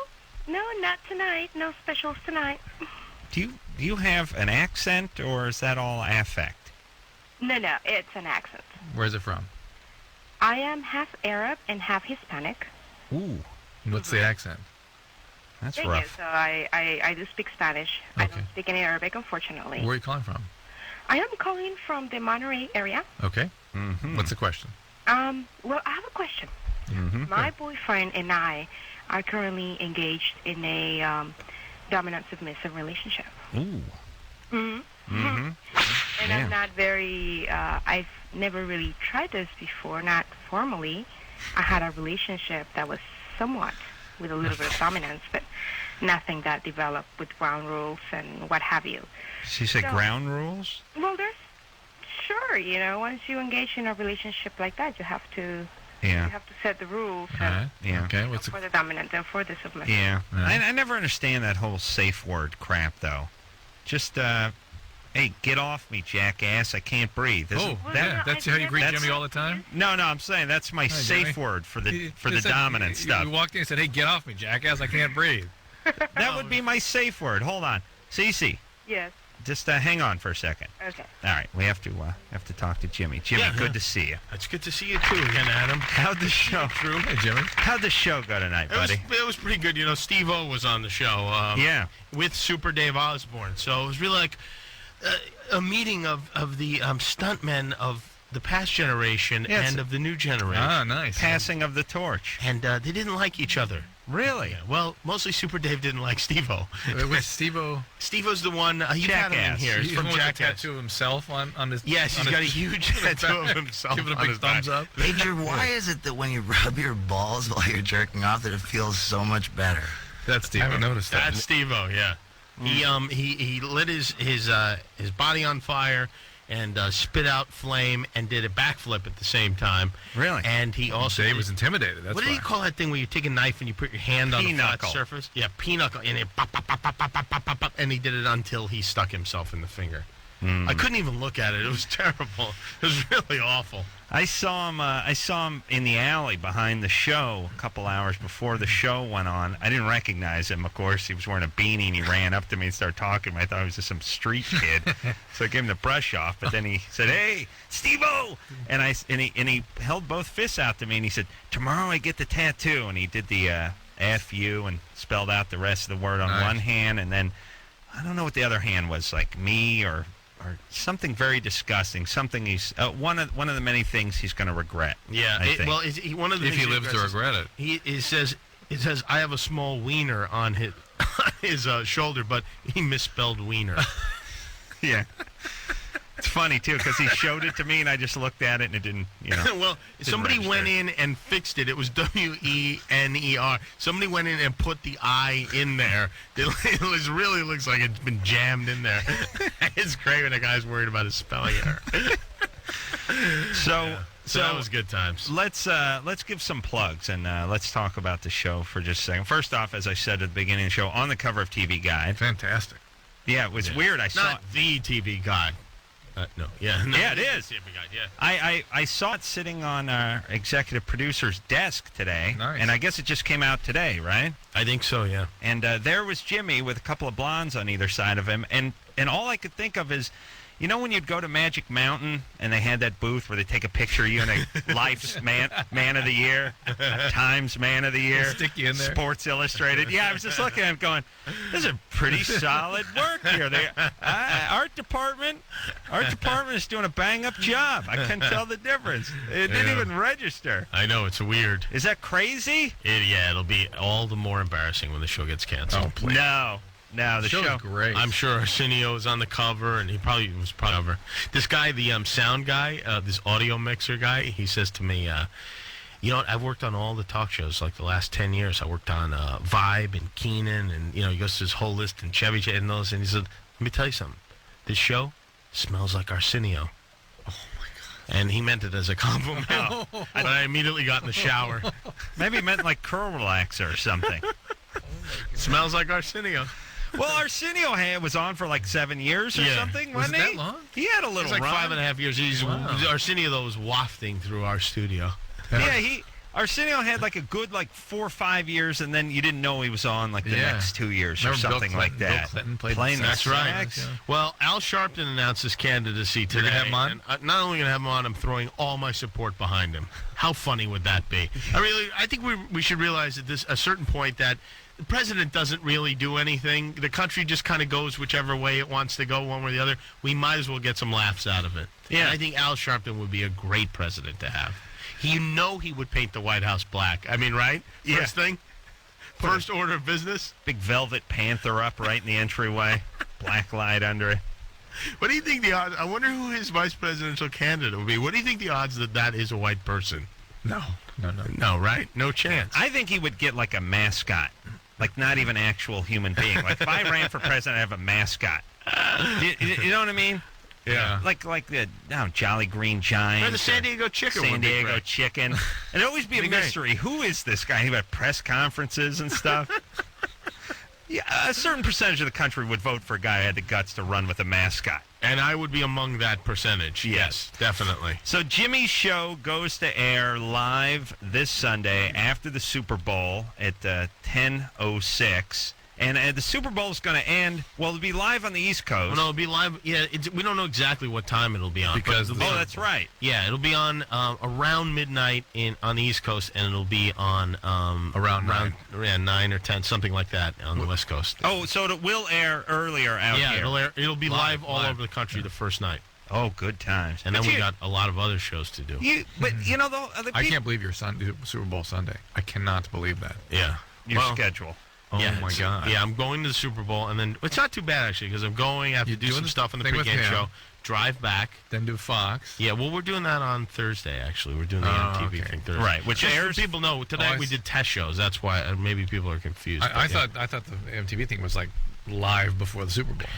not tonight. No specials tonight. Do you have an accent, or is that all affect? No, it's an accent. Where's it from? I am half Arab and half Hispanic. Ooh, What's the accent? that's Thing rough. is, I do speak Spanish. I Okay. don't speak any Arabic, unfortunately. Where are you calling from? I am calling from the Monterey area. Okay. Mm-hmm. What's the question? Well, I have a question. Mm-hmm. My boyfriend and I are currently engaged in a dominant-submissive relationship. Ooh. Mm-hmm. Mm-hmm. And Yeah. I'm not very, I've never really tried this before, not formally. I had a relationship that was somewhat with a little bit of dominance, but nothing that developed with ground rules and what have you. She said So- ground rules? Well, there's, sure, once you engage in a relationship like that, you have to Yeah. set the rules All right. Yeah. Okay. What's for the dominant and for the submissive. Yeah. Right. I never understand that whole safe word crap, though. Just, hey, get off me, jackass. I can't breathe. Oh, Well, yeah. no, That's I how you greet never- Jimmy all the time? No, I'm saying that's my Hi, safe Jimmy. word for the You the said- dominant stuff. You walked in and said, "Hey, get off me, jackass! I can't breathe." That would be my safe word. Hold on. Cece, Yes. just hang on for a second. Okay. All right, we have to talk to Jimmy. Jimmy, Yeah. good to see you. It's good to see you too again, Adam. How'd the show? True. Hey, Jimmy. How'd the show go tonight, buddy? It was pretty good. Steve-O was on the show. Yeah. With Super Dave Osborne. So it was really like a meeting of the stuntmen of the past generation Yeah, and of the new generation. Ah, nice. Passing of the torch. And they didn't like each other. Really? Yeah, well, mostly Super Dave didn't like Steve-O. With Steve-O. Steve-O's the one, you had him in Jackass. here. He's He's from the one with a Jackass. tattoo of himself on his. Yes, on he's got a his- huge tattoo of himself Giving a on big his back. thumbs up. Major, why is it that when you rub your balls while you're jerking off that it feels so much better? That's Steve. I haven't noticed that. That's Steve-O, yeah. He lit his body on fire and spit out flame and did a backflip at the same time. Really? And he also Dave was intimidated. That's what did he call that thing where you take a knife and you put your hand on the flat Pinochle. surface? Yeah, pinochle, and it pop, pop, pop, pop, pop, pop, pop, pop, pop, and he did it until he stuck himself in the finger. I couldn't even look at it. It was terrible. It was really awful. I saw him in the alley behind the show a couple hours before the show went on. I didn't recognize him, of course. He was wearing a beanie, and he ran up to me and started talking. I thought he was just some street kid. So I gave him the brush off, but then he said, "Hey, Steve-O!" And he held both fists out to me, and he said, "Tomorrow I get the tattoo." And he did the F you and spelled out the rest of the word on Nice. one hand, and then I don't know what the other hand was, like me or something very disgusting. Something he's one of the many things he's going to regret. Yeah. I think. Well, one of the If things he lives to regrets is regret it. It says I have a small wiener on his shoulder, but he misspelled wiener. Yeah. It's funny, too, because he showed it to me, and I just looked at it, and it didn't, Well, somebody went in and fixed it. It was WENER. Somebody went in and put the I in there. It really looks like it's been jammed in there. It's great when a guy's worried about his spelling error. So that was good times. let's give some plugs, and let's talk about the show for just a second. First off, as I said at the beginning of the show, on the cover of TV Guide. Fantastic. Yeah, it was weird. I saw Not the TV Guide. No. Yeah. No, Yeah, it is. TV Guide, yeah. I saw it sitting on our executive producer's desk today, Nice. and I guess it just came out today, right? I think so, yeah. And there was Jimmy with a couple of blondes on either side of him, and all I could think of is, when you'd go to Magic Mountain and they had that booth where they take a picture of you and a Life's Man of the Year, Times Man of the Year, Stick you in there. Sports Illustrated. Yeah, I was just looking at him going, this is pretty solid work here. Art department is doing a bang-up job. I couldn't tell the difference. It didn't Yeah. even register. I know, it's weird. Is that crazy? It'll be all the more embarrassing when the show gets canceled. Oh, please. No, the Show's show. great. I'm sure Arsenio is on the cover, and he probably was cover. This guy, the sound guy, this audio mixer guy, he says to me, I've worked on all the talk shows like the last 10 years. I worked on Vibe and Keenan, and, he goes to his whole list, and Chevy and those, and he said, let me tell you something. This show smells like Arsenio. Oh, my God. And he meant it as a compliment. But I immediately got in the shower. Maybe it meant like curl relaxer or something. Smells like Arsenio. Well, Arsenio was on for like 7 years or Yeah. something, Was wasn't it he? that long? He had a It's little like run. 5.5 years. Arsenio, though, was wafting through our studio. Yeah, Arsenio had like a good 4 or 5 years, and then you didn't know he was on like the Yeah. next 2 years or Remember Bill something like Clinton? that. Bill Clinton played Playing the That's right. sax. Yeah. Well, Al Sharpton announced his candidacy today. You're gonna have him on? And I'm not only going to have him on, I'm throwing all my support behind him. How funny would that be? I think we should realize at a certain point that the president doesn't really do anything. The country just kind of goes whichever way it wants to go, one way or the other. We might as well get some laughs out of it. Yeah. And I think Al Sharpton would be a great president to have. He would paint the White House black. I mean, right? Yeah. First thing? First order of business? Big velvet panther up right in the entryway. Black light under it. What do you think the odds? I wonder who his vice presidential candidate will be. What do you think the odds that is a white person? No. No, right? No chance. I think he would get like a mascot, like not even actual human being. Like if I ran for president, I'd have a mascot. You know what I mean? Yeah. Like the Jolly Green Giant. Or the San Diego Chicken. San would be Diego great. Chicken. And it'd always be a mystery. Who is this guy? He would have press conferences and stuff. Yeah, a certain percentage of the country would vote for a guy who had the guts to run with a mascot. And I would be among that percentage. Yes, definitely. So Jimmy's show goes to air live this Sunday after the Super Bowl at 10:06. And the Super Bowl is going to end. Well, it'll be live on the East Coast. Well, no, it'll be live. Yeah, we don't know exactly what time it'll be on. Because that's right. Yeah, it'll be on around midnight on the East Coast, and it'll be on around 9 or 10, something like that on the West Coast. Oh, so it will air earlier out here. Yeah, it'll be live all over the country the first night. Oh, good times. And then we got a lot of other shows to do. But you know, I can't believe your Super Bowl Sunday. I cannot believe that. Yeah. Your schedule. Oh, my God. Yeah, I'm going to the Super Bowl, and then it's not too bad, actually, because I'm going, I have to do some stuff in the pregame show, drive back. Then do Fox. Yeah, well, we're doing that on Thursday, actually. We're doing the MTV thing Thursday. Right, which just airs... so people know, today we did test shows. That's why maybe people are confused. I thought the MTV thing was like live before the Super Bowl.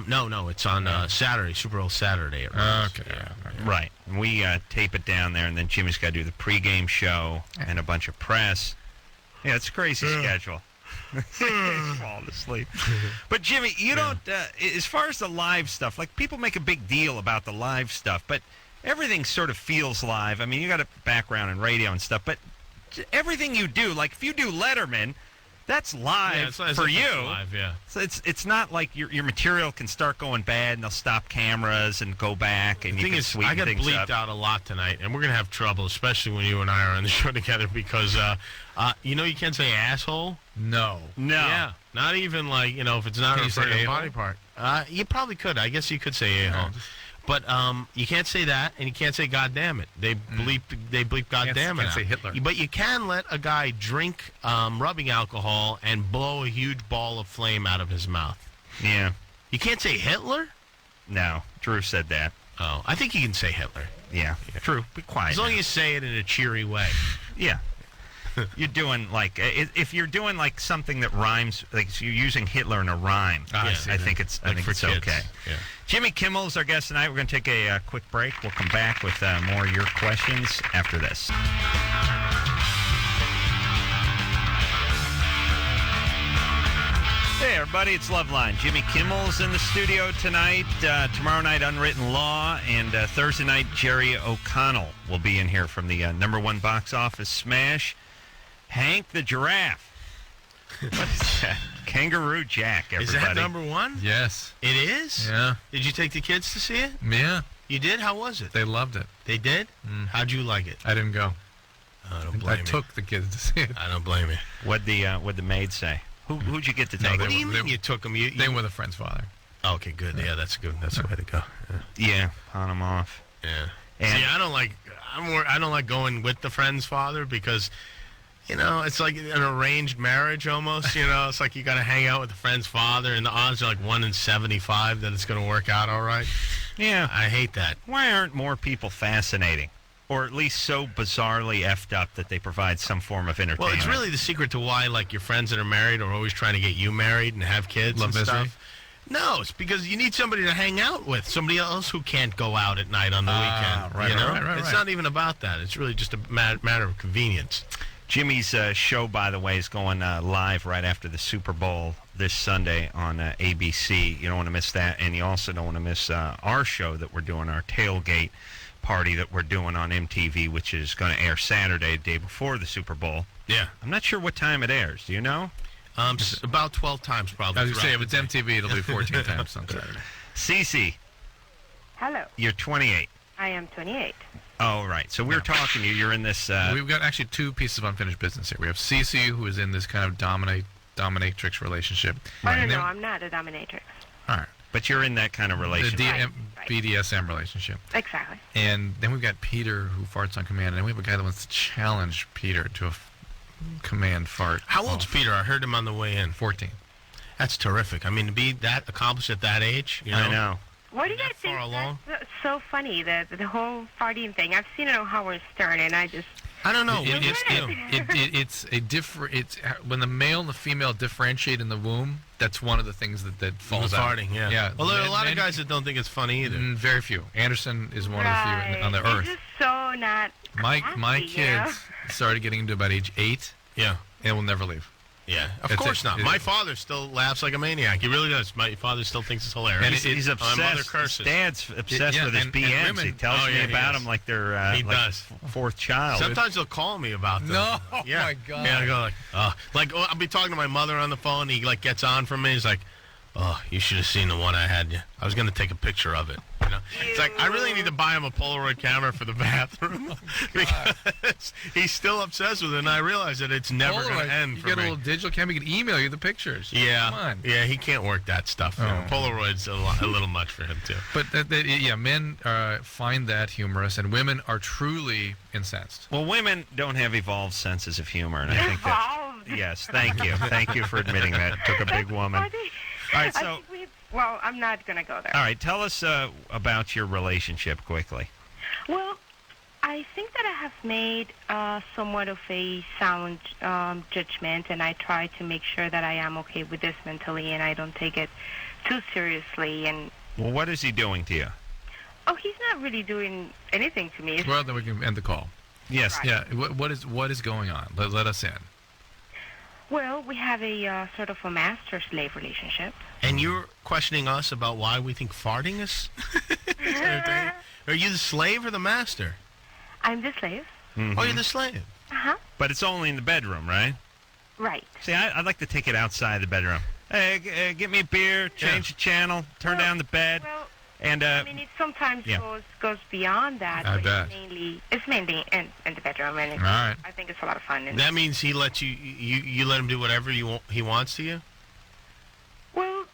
No, it's on Saturday, Super Bowl Saturday. Okay. Right. We tape it down there, and then Jimmy's got to do the pregame show and a bunch of press. Yeah, it's a crazy schedule. Falling asleep. But Jimmy, you don't, as far as the live stuff, like people make a big deal about the live stuff, but everything sort of feels live. I mean, you got a background in radio and stuff, but everything you do, like if you do Letterman, that's live for you. Live, yeah. So it's not like your material can start going bad and they'll stop cameras and go back and the thing is, I got bleeped out a lot tonight, and we're gonna have trouble, especially when you and I are on the show together, because you can't say asshole. No. Yeah. Not even like if it's not referring to a body part. You probably could. I guess you could say a-hole. But you can't say that, and you can't say "God damn it." They bleep "God damn it." Can't say Hitler. But you can let a guy drink rubbing alcohol and blow a huge ball of flame out of his mouth. Yeah. You can't say Hitler. No, Drew said that. Oh, I think you can say Hitler. Yeah. True. Be quiet. As long as you say it in a cheery way. Yeah. You're doing like if you're doing like something that rhymes, like you're using Hitler in a rhyme. I think it's okay. Yeah. Jimmy Kimmel is our guest tonight. We're going to take a quick break. We'll come back with more of your questions after this. Hey everybody, it's Loveline. Jimmy Kimmel's in the studio tonight. Tomorrow night, Unwritten Law, and Thursday night, Jerry O'Connell will be in here from the #1 box office smash, Hank the Giraffe. What is that? Kangaroo Jack, everybody. Is that #1? Yes. It is? Yeah. Did you take the kids to see it? Yeah. You did? How was it? They loved it. They did? How'd you like it? I didn't go. I don't blame you. I took the kids to see it. I don't blame you. What'd the maid say? Who'd you get to take? What do you mean you took them? They were the friend's father. Oh, okay, good. Yeah, that's good. That's the way to go. Yeah, pawn them off. Yeah. And see, I don't like going with the friend's father because, it's like an arranged marriage almost. It's like you got to hang out with the friend's father, and the odds are like 1 in 75 that it's going to work out all right. Yeah. I hate that. Why aren't more people fascinating? Or at least so bizarrely effed up that they provide some form of entertainment. Well, it's really the secret to why, like, your friends that are married are always trying to get you married and have kids and stuff. No, it's because you need somebody to hang out with, somebody else who can't go out at night on the weekend. Right. It's not even about that. It's really just a matter of convenience. Jimmy's show, by the way, is going live right after the Super Bowl this Sunday on ABC. You don't want to miss that, and you also don't want to miss our show that we're doing, our tailgate party that we're doing on MTV, which is going to air Saturday, the day before the Super Bowl. Yeah. I'm not sure what time it airs. Do you know? About 12 times, probably. I was going to say, if it's MTV, it'll be 14 times on Saturday. Cece. Hello. You're 28. I am 28. Oh, right. So we're talking to you. You're in this... We've got actually two pieces of unfinished business here. We have Cece, who is in this kind of dominatrix relationship. Oh, no, I'm not a dominatrix. All right. But you're in that kind of relationship. The BDSM relationship. Exactly. And then we've got Peter, who farts on command, and then we have a guy that wants to challenge Peter to a command fart. How old's Peter? I heard him on the way in. 14. That's terrific. I mean, to be that accomplished at that age, I know. What do you that guys think? far along? That's so funny, the whole farting thing. I've seen it on Howard Stern, and I don't know. It's a different. It's when the male and the female differentiate in the womb. That's one of the things that falls out. Farting, yeah. Yeah. Well, there are a lot of guys that don't think it's funny either. Very few. Anderson is one of the few on the It's earth. just so not. My happy, kids started getting into about age 8. Yeah. And will never leave. Yeah, of It's course a- not. it- My father still laughs like a maniac. He really does. My father still thinks it's hilarious. And He's My mother obsessed. curses. Dad's obsessed Yeah, with his and BMs. women- he tells me he about is. them like they're He like does. fourth child. Sometimes he'll call me about them. No, yeah. my God. Yeah, I go like, I'll be talking to my mother on the phone. He like gets on from me. He's like, "Oh, you should have seen the one I had. I was gonna take a picture of it. You know, it's like I really need to buy him a Polaroid camera for the bathroom because he's still obsessed with it. And I realize that it's never Polaroid, gonna end you for get me. a little digital camera. You can email you the pictures. Yeah, Come on. yeah, he can't work that stuff. You know. Polaroid's a little much for him too. But men find that humorous, and women are truly incensed. Well, women don't have evolved senses of humor, and I think that. Yes, thank you. Thank you for admitting that. It took a big woman. All right, so. Well, I'm not going to go there. All right, tell us about your relationship quickly. Well, I think that I have made somewhat of a sound judgment, and I try to make sure that I am okay with this mentally, and I don't take it too seriously. And Well, what is he doing to you? oh, he's not really doing anything to me. Well, then we can end the call. Yes. Right. Yeah. What is going on? Let us in. Well, we have a sort of a master-slave relationship. And you're questioning us about why we think farting is entertaining? Are you the slave or the master? I'm the slave. Mm-hmm. Oh, you're the slave. Uh-huh. But it's only in the bedroom, right? Right. See, I'd like to take it outside the bedroom. Hey, get me a beer, change the channel, turn down the bed, Well, and I mean, it sometimes goes beyond that. I but bet. It's mainly in the bedroom, and All right. I think it's a lot of fun. And That means he lets you let him do whatever he wants to you? well,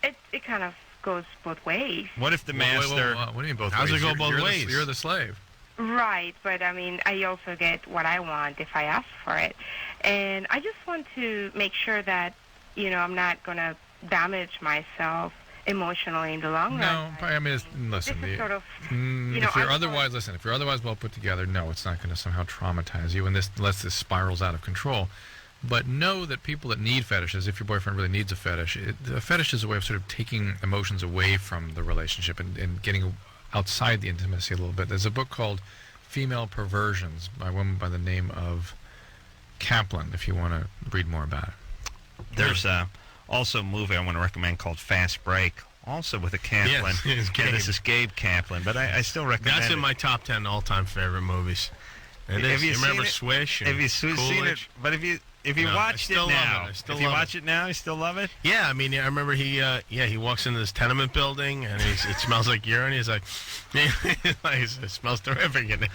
it kind of goes both ways. what if the Wait, master? what do you mean both How's ways? it go both You're ways? You're the slave. Right, but I mean, I also get what I want if I ask for it. And I just want to make sure that, I'm not going to damage myself emotionally in the long run. No, I mean, listen. This is sort of, if you're otherwise well put together, no, it's not going to somehow traumatize you, unless this spirals out of control. But know that people that need fetishes, if your boyfriend really needs a fetish, a fetish is a way of sort of taking emotions away from the relationship and getting outside the intimacy a little bit. There's a book called Female Perversions by a woman by the name of Kaplan, if you want to read more about it. There's also a movie I want to recommend called Fast Break, also with a Kaplan. Yes, it's Gabe. This is Gabe Kaplan, but I still recommend That's in it. my top 10 all-time favorite movies. It Have is. you You remember seen it? Swish and Have you seen it? Coolidge? But if you No, I watched it still love now, it. I still if you love watch it now, you still love it? Yeah, I mean, I remember he walks into this tenement building and it smells like urine. He's like, it smells terrific in there.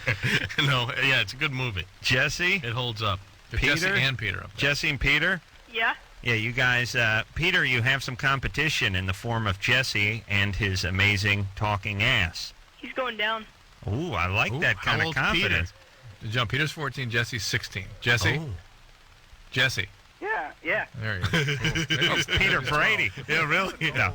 No, yeah, it's a good movie. Jesse? It holds up. Jesse and Peter up there. Jesse and Peter? Yeah. Yeah, you guys, Peter, you have some competition in the form of Jesse and his amazing talking ass. He's going down. Ooh, I like that how kind of old's Peter? confidence. John, Peter's 14, Jesse's 16. Jesse? Oh. Jesse. Yeah. There you go. Cool. Oh, Peter Brady. Yeah, really? No.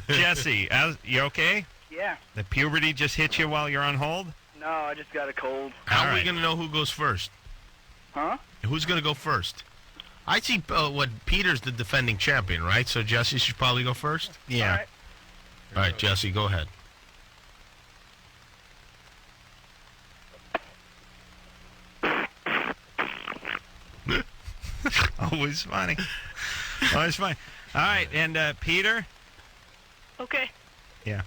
Jesse, you okay? Yeah. The puberty just hit you while you're on hold? No, I just got a cold. How All are we right. going to know who goes first? Huh? Who's going to go first? I see Peter's the defending champion, right? So Jesse should probably go first? Yeah. All right. All right, Jesse, go ahead. Always funny. Always funny. All right, and Peter? Okay. Yeah.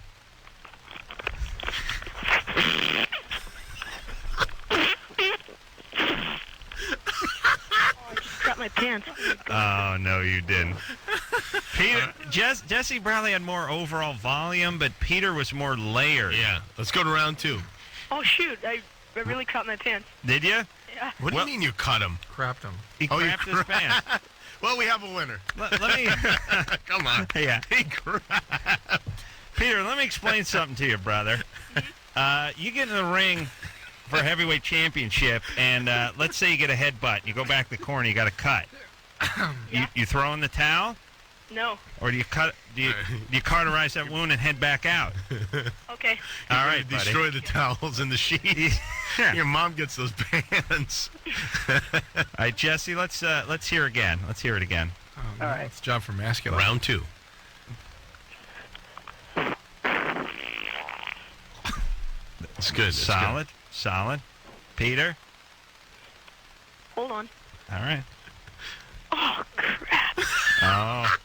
Got my pants. Oh, no, you didn't. Peter, Jesse probably had more overall volume, but Peter was more layered. Yeah, let's go to round 2. Oh shoot! I really crapped my pants. Did you? Yeah. What do you mean you cut him? Crapped him. He Oh, you crapped his pants. Well, we have a winner. Let me... Come on. Yeah. He crapped. Peter, let me explain something to you, brother. You get in the ring for a heavyweight championship, and let's say you get a headbutt. You go back to the corner, you got a cut. You throw in the towel? No. Or do you cauterize that wound and head back out? Okay. All right, buddy. Destroy the towels and the sheets. Yeah. Your mom gets those pants. All right, Jesse, let's hear again. Let's hear it again. All right. It's John from Masculine. Round 2. It's good. It's Solid. Solid. Peter? Hold on. All right. Oh, crap. Oh.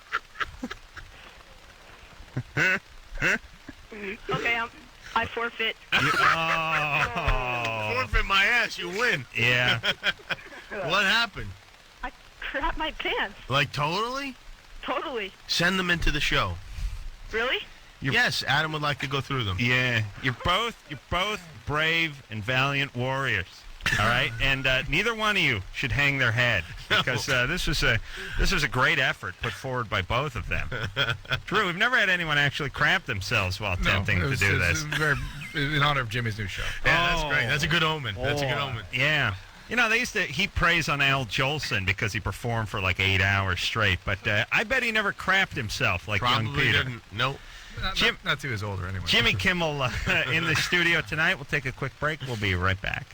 Okay, I forfeit. Oh. Forfeit my ass, you win. Yeah. What happened? I crap my pants. Like totally? Totally. Send them into the show. Really? Yes, Adam would like to go through them. Yeah. You're both brave and valiant warriors. All right, and neither one of you should hang their head because this was a great effort put forward by both of them. Drew, we've never had anyone actually cramp themselves while attempting to do this. Very, in honor of Jimmy's new show. Yeah, that's great. That's a good omen. That's a good omen. Yeah. You know, they used to heap praise on Al Jolson because he performed for like 8 hours straight, but I bet he never cramped himself like young Probably Peter. didn't. Nope. Not till he was older, anyway. Jimmy Kimmel in the studio tonight. We'll take a quick break. We'll be right back.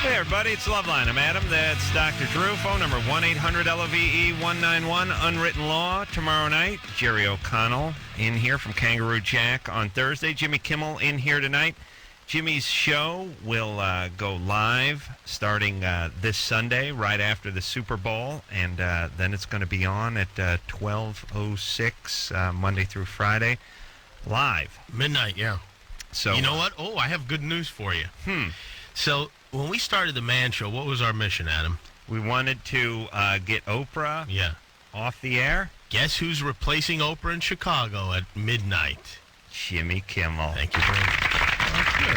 Hey, everybody, it's Loveline. I'm Adam. That's Dr. Drew. Phone number 1-800-LOVE-191. Unwritten Law tomorrow night. Jerry O'Connell in here from Kangaroo Jack on Thursday. Jimmy Kimmel in here tonight. Jimmy's show will go live starting this Sunday right after the Super Bowl, and then it's going to be on at 12:06 Monday through Friday live. Midnight, yeah. So you know what? Oh, I have good news for you. So when we started the Man Show, what was our mission, Adam? We wanted to get Oprah off the air. Guess who's replacing Oprah in Chicago at midnight? Jimmy Kimmel. Thank you very much.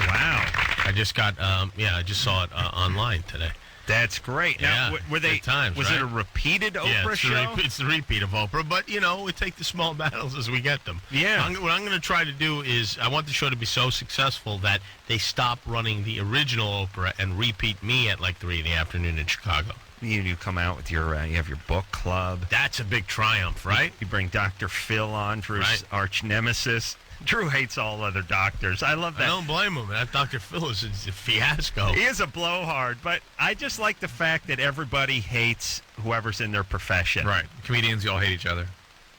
Wow. I just got, I just saw it online today. That's great. Now, were they? Good times, was right? it a repeated Oprah show? It's the repeat of Oprah, but we take the small battles as we get them. Yeah. What I'm going to try to do is I want the show to be so successful that they stop running the original Oprah and repeat me at like 3 in the afternoon in Chicago. You come out with your you have your book club. That's a big triumph, right? You bring Dr. Phil on, Drew's arch nemesis. Drew hates all other doctors. I love that. I don't blame him. That Dr. Phil is a fiasco. He is a blowhard, but I just like the fact that everybody hates whoever's in their profession. Right. Comedians, you all hate each other.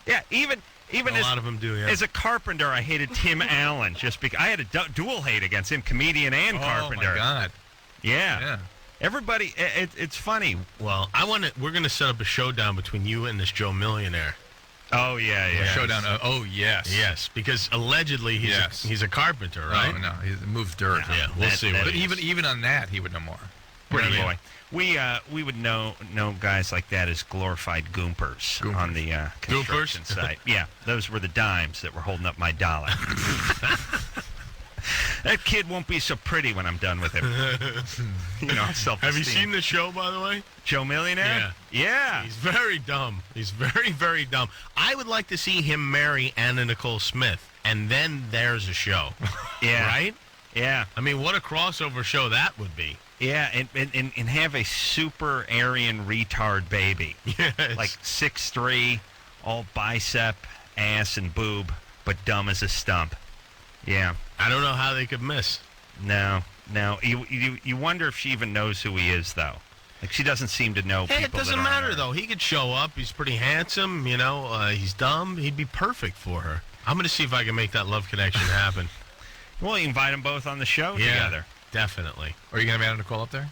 Yeah, even a lot of them do, yeah. As a carpenter, I hated Tim Allen just because I had a dual hate against him, comedian and carpenter. Oh, my God. Yeah. Everybody, it's funny. Well, we're going to set up a showdown between you and this Joe Millionaire. Oh, yeah. Showdown. Oh, yes. Yes, because allegedly he's a carpenter, right? Oh, no, he moves dirt. Yeah, we'll see. But even on that, he would know more. Pretty boy. We would know guys like that as glorified goompers. On the construction site. Yeah, those were the dimes that were holding up my dollar. That kid won't be so pretty when I'm done with him. Self-esteem. Have you seen the show, by the way? Joe Millionaire? Yeah. He's very dumb. He's very, very dumb. I would like to see him marry Anna Nicole Smith, and then there's a show. Yeah. Right? Yeah. I mean, what a crossover show that would be. Yeah, and have a super Aryan retard baby. Yes. Like 6'3", all bicep, ass, and boob, but dumb as a stump. Yeah. I don't know how they could miss. No. You wonder if she even knows who he is, though. Like, she doesn't seem to know people. It doesn't matter, though. He could show up. He's pretty handsome, he's dumb. He'd be perfect for her. I'm going to see if I can make that love connection happen. Well, you invite them both on the show together. Definitely. Are you going to have Anna Nicole up there?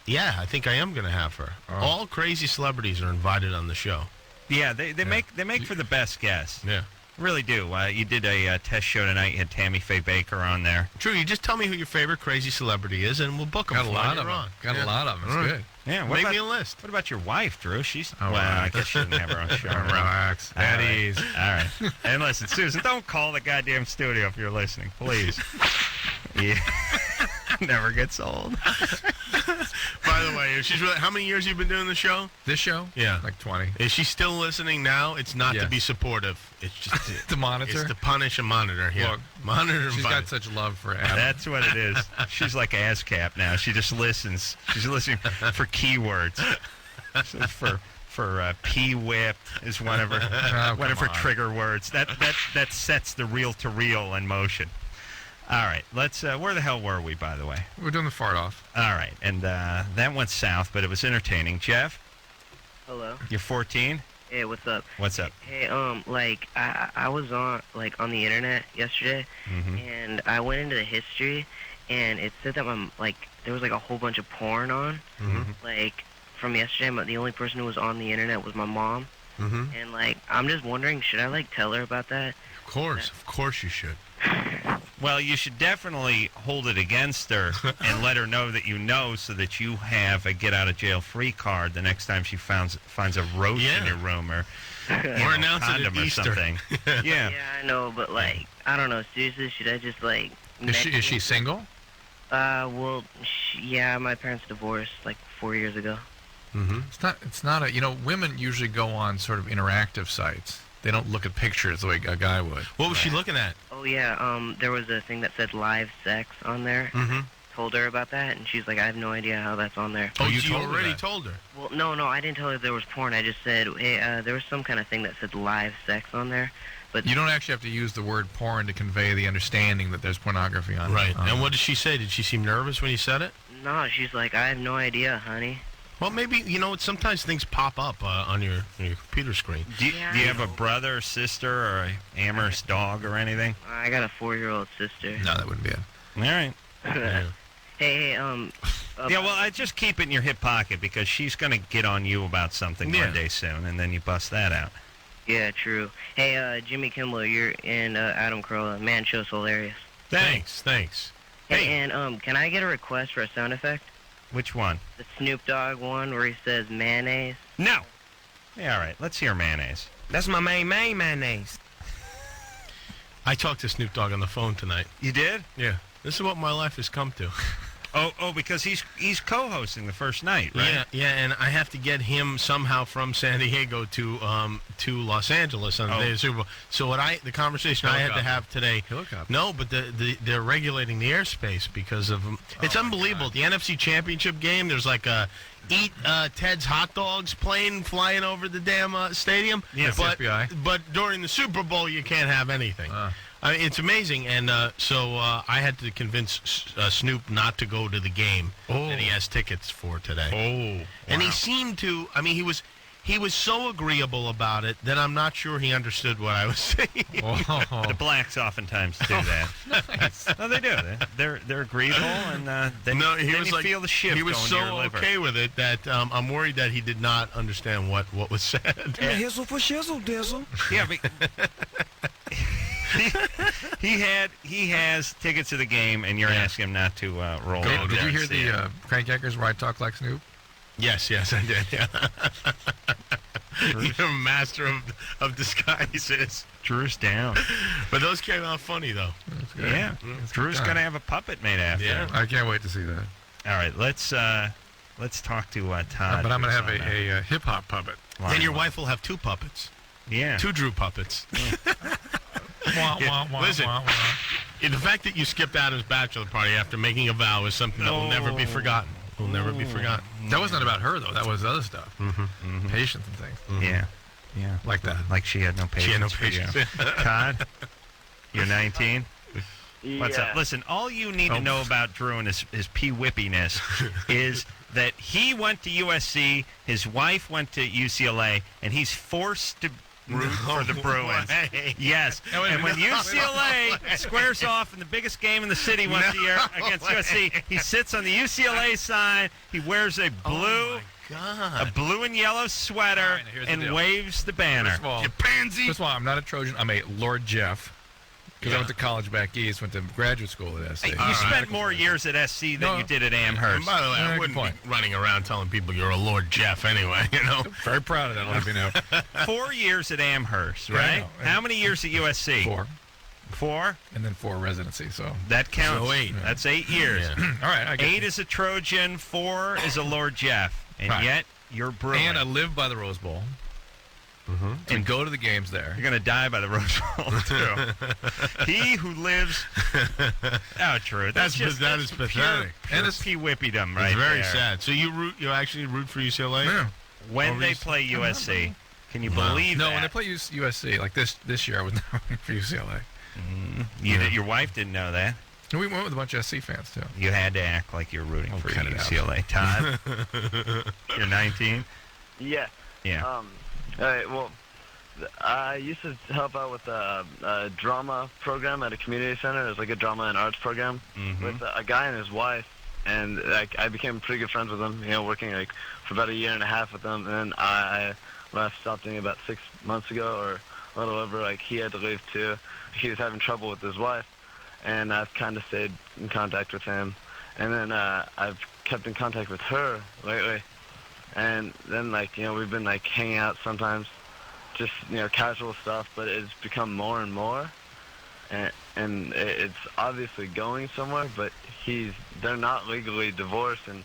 Yeah, I think I am going to have her. Oh. All crazy celebrities are invited on the show. Yeah, they make for the best guests. Yeah. Really do. You did a test show tonight. You had Tammy Faye Baker on there. Drew, you just tell me who your favorite crazy celebrity is, and we'll book them. Got a lot of them. A lot of them. It's good. Yeah, make me a list. What about your wife, Drew? She's I guess she didn't have her own show. Relax. At ease. All right. And listen, Susan, don't call the goddamn studio if you're listening, please. Yeah. Never gets old. By the way, if she's really, how many years you been doing the show? This show? Yeah. Like 20. Is she still listening now? It's not to Yes. be supportive. It's just To monitor? It's to punish and monitor. Yeah. Look, Monitor and She's punish. got such love for Adam. That's what it is. She's like ASCAP now. She just listens. She's listening for keywords. So for P-whip is one of her trigger words. That sets the reel to reel in motion. All right, let's. Where the hell were we, by the way? We're doing the fart off. All right, and that went south, but it was entertaining. Jeff, Hello. you're 14. Hey, what's up? What's up? Hey, like I was on the internet yesterday, and I went into the history, and it said that there was like a whole bunch of porn on, like from yesterday. But the only person who was on the internet was my mom, and like I'm just wondering, should I like tell her about that? Of course you should. Well, you should definitely hold it against her and let her know that you know, so that you have a get-out-of-jail-free card the next time she finds a roach in your room or announce it at condom or Easter. something. Yeah. Yeah, I know, but like I don't know. Seriously, should I just like? Is she single? Well, yeah, my parents divorced like 4 years ago. It's not a. Women usually go on sort of interactive sites. They don't look at pictures the way a guy would. What was she looking at? Oh yeah, there was a thing that said live sex on there. Told her about that, and she's like, I have no idea how that's on there. Oh, you already told her? Well, no, I didn't tell her there was porn. I just said, hey, there was some kind of thing that said live sex on there. But You don't actually have to use the word porn to convey the understanding that there's pornography on. Right. And what did she say? Did she seem nervous when you said it? No, she's like, I have no idea, honey. Well, maybe, sometimes things pop up on your computer screen. Do you have a brother or sister or a amorous dog or anything? I got a 4-year-old sister. No, that wouldn't be it. All right. Hey, yeah, well, I just keep it in your hip pocket because she's going to get on you about something one day soon, and then you bust that out. Yeah, true. Hey, Jimmy Kimmel, you're in Adam Carolla. Man, show's hilarious. Thanks. Hey, and can I get a request for a sound effect? Which one? The Snoop Dogg one where he says mayonnaise. No. Yeah, all right. Let's hear mayonnaise. That's my main mayonnaise. I talked to Snoop Dogg on the phone tonight. You did? Yeah. This is what my life has come to. Oh, because he's co-hosting the first night, right? Yeah, and I have to get him somehow from San Diego to Los Angeles on the day of the Super Bowl. So the conversation I had to have today. No, but they're regulating the airspace because of it's unbelievable. The NFC Championship game. There's like a eat Ted's hot dogs plane flying over the damn stadium. Yeah, but FBI. But during the Super Bowl, you can't have anything. I mean, it's amazing, and so I had to convince Snoop not to go to the game that he has tickets for today. Oh, and he seemed to. I mean, he was so agreeable about it that I'm not sure he understood what I was saying. The blacks oftentimes do that. Nice. No, they do. They're agreeable, and then you feel the shift he was going so to your liver. okay with it that I'm worried that he did not understand what was said. Hizzle for shizzle dizzle. Yeah, but he has tickets to the game, and you're asking him not to roll. Did you hear the Crank Yankers where I talk like Snoop? Yes, I did. Yeah. You're a master of disguises. Drew's down. But those came out funny, though. Yeah. Drew's going to have a puppet made after him. I can't wait to see that. All right, let's talk to Todd. But I'm going to have a hip-hop puppet. Then your wife will have 2 puppets. Yeah. 2 Drew puppets. Listen, the fact that you skipped Adam's bachelor party after making a vow is something that will never be forgotten. Will never be forgotten. That wasn't about her, though. That was other stuff. Patience and things. Yeah. Like that. Like she had no patience. She had no for you. patience. Todd, you're 19? What's Yeah. up? Listen, all you need to know about Drew and his pee-whippiness is that he went to USC, his wife went to UCLA, and he's forced to root for the Bruins. Yes. And when UCLA squares off in the biggest game in the city once a year against USC, he sits on the UCLA sign, he wears a blue and yellow sweater and waves the banner. First of all, First of all, I'm not a Trojan. I'm a Lord Jeff. Because I went to college back east, went to graduate school at SC. You spent more years at SC than you did at Amherst. And by the way, I wouldn't be running around telling people you're a Lord Jeff anyway, Very proud of that, let me know. 4 years at Amherst, right? Yeah, How many years at USC? 4. 4? And then 4 residency, so. That counts. So 8. That's 8 years. All right, I get 8 is a Trojan, 4 is a Lord Jeff. And Right. yet, you're Bruin. And I live by the Rose Bowl. And go to the games there. You're going to die by the Rose Bowl, too. He who lives... Oh, true. that is just pathetic. And it's pee-whippydom right It's very there. sad. So you actually root for UCLA? Yeah. When Over they UC play USC, can you Wow. believe No, that? when they play USC, like this year, I was not rooting for UCLA. Your wife didn't know that. And we went with a bunch of SC fans, too. You had to act like you're rooting for cut it out. UCLA. Todd, you're 19? Yeah. Yeah. All right. Well, I used to help out with a drama program at a community center. It was like a drama and arts program with a guy and his wife, and I became pretty good friends with him. You know, working like for about a year and a half with them. And then when I stopped doing about 6 months ago or a little over, like he had to leave too. He was having trouble with his wife, and I've kind of stayed in contact with him. And then I've kept in contact with her lately. And then, like, you know, we've been, like, hanging out sometimes, just, you know, casual stuff, but it's become more and more. And it's obviously going somewhere, but they're not legally divorced, and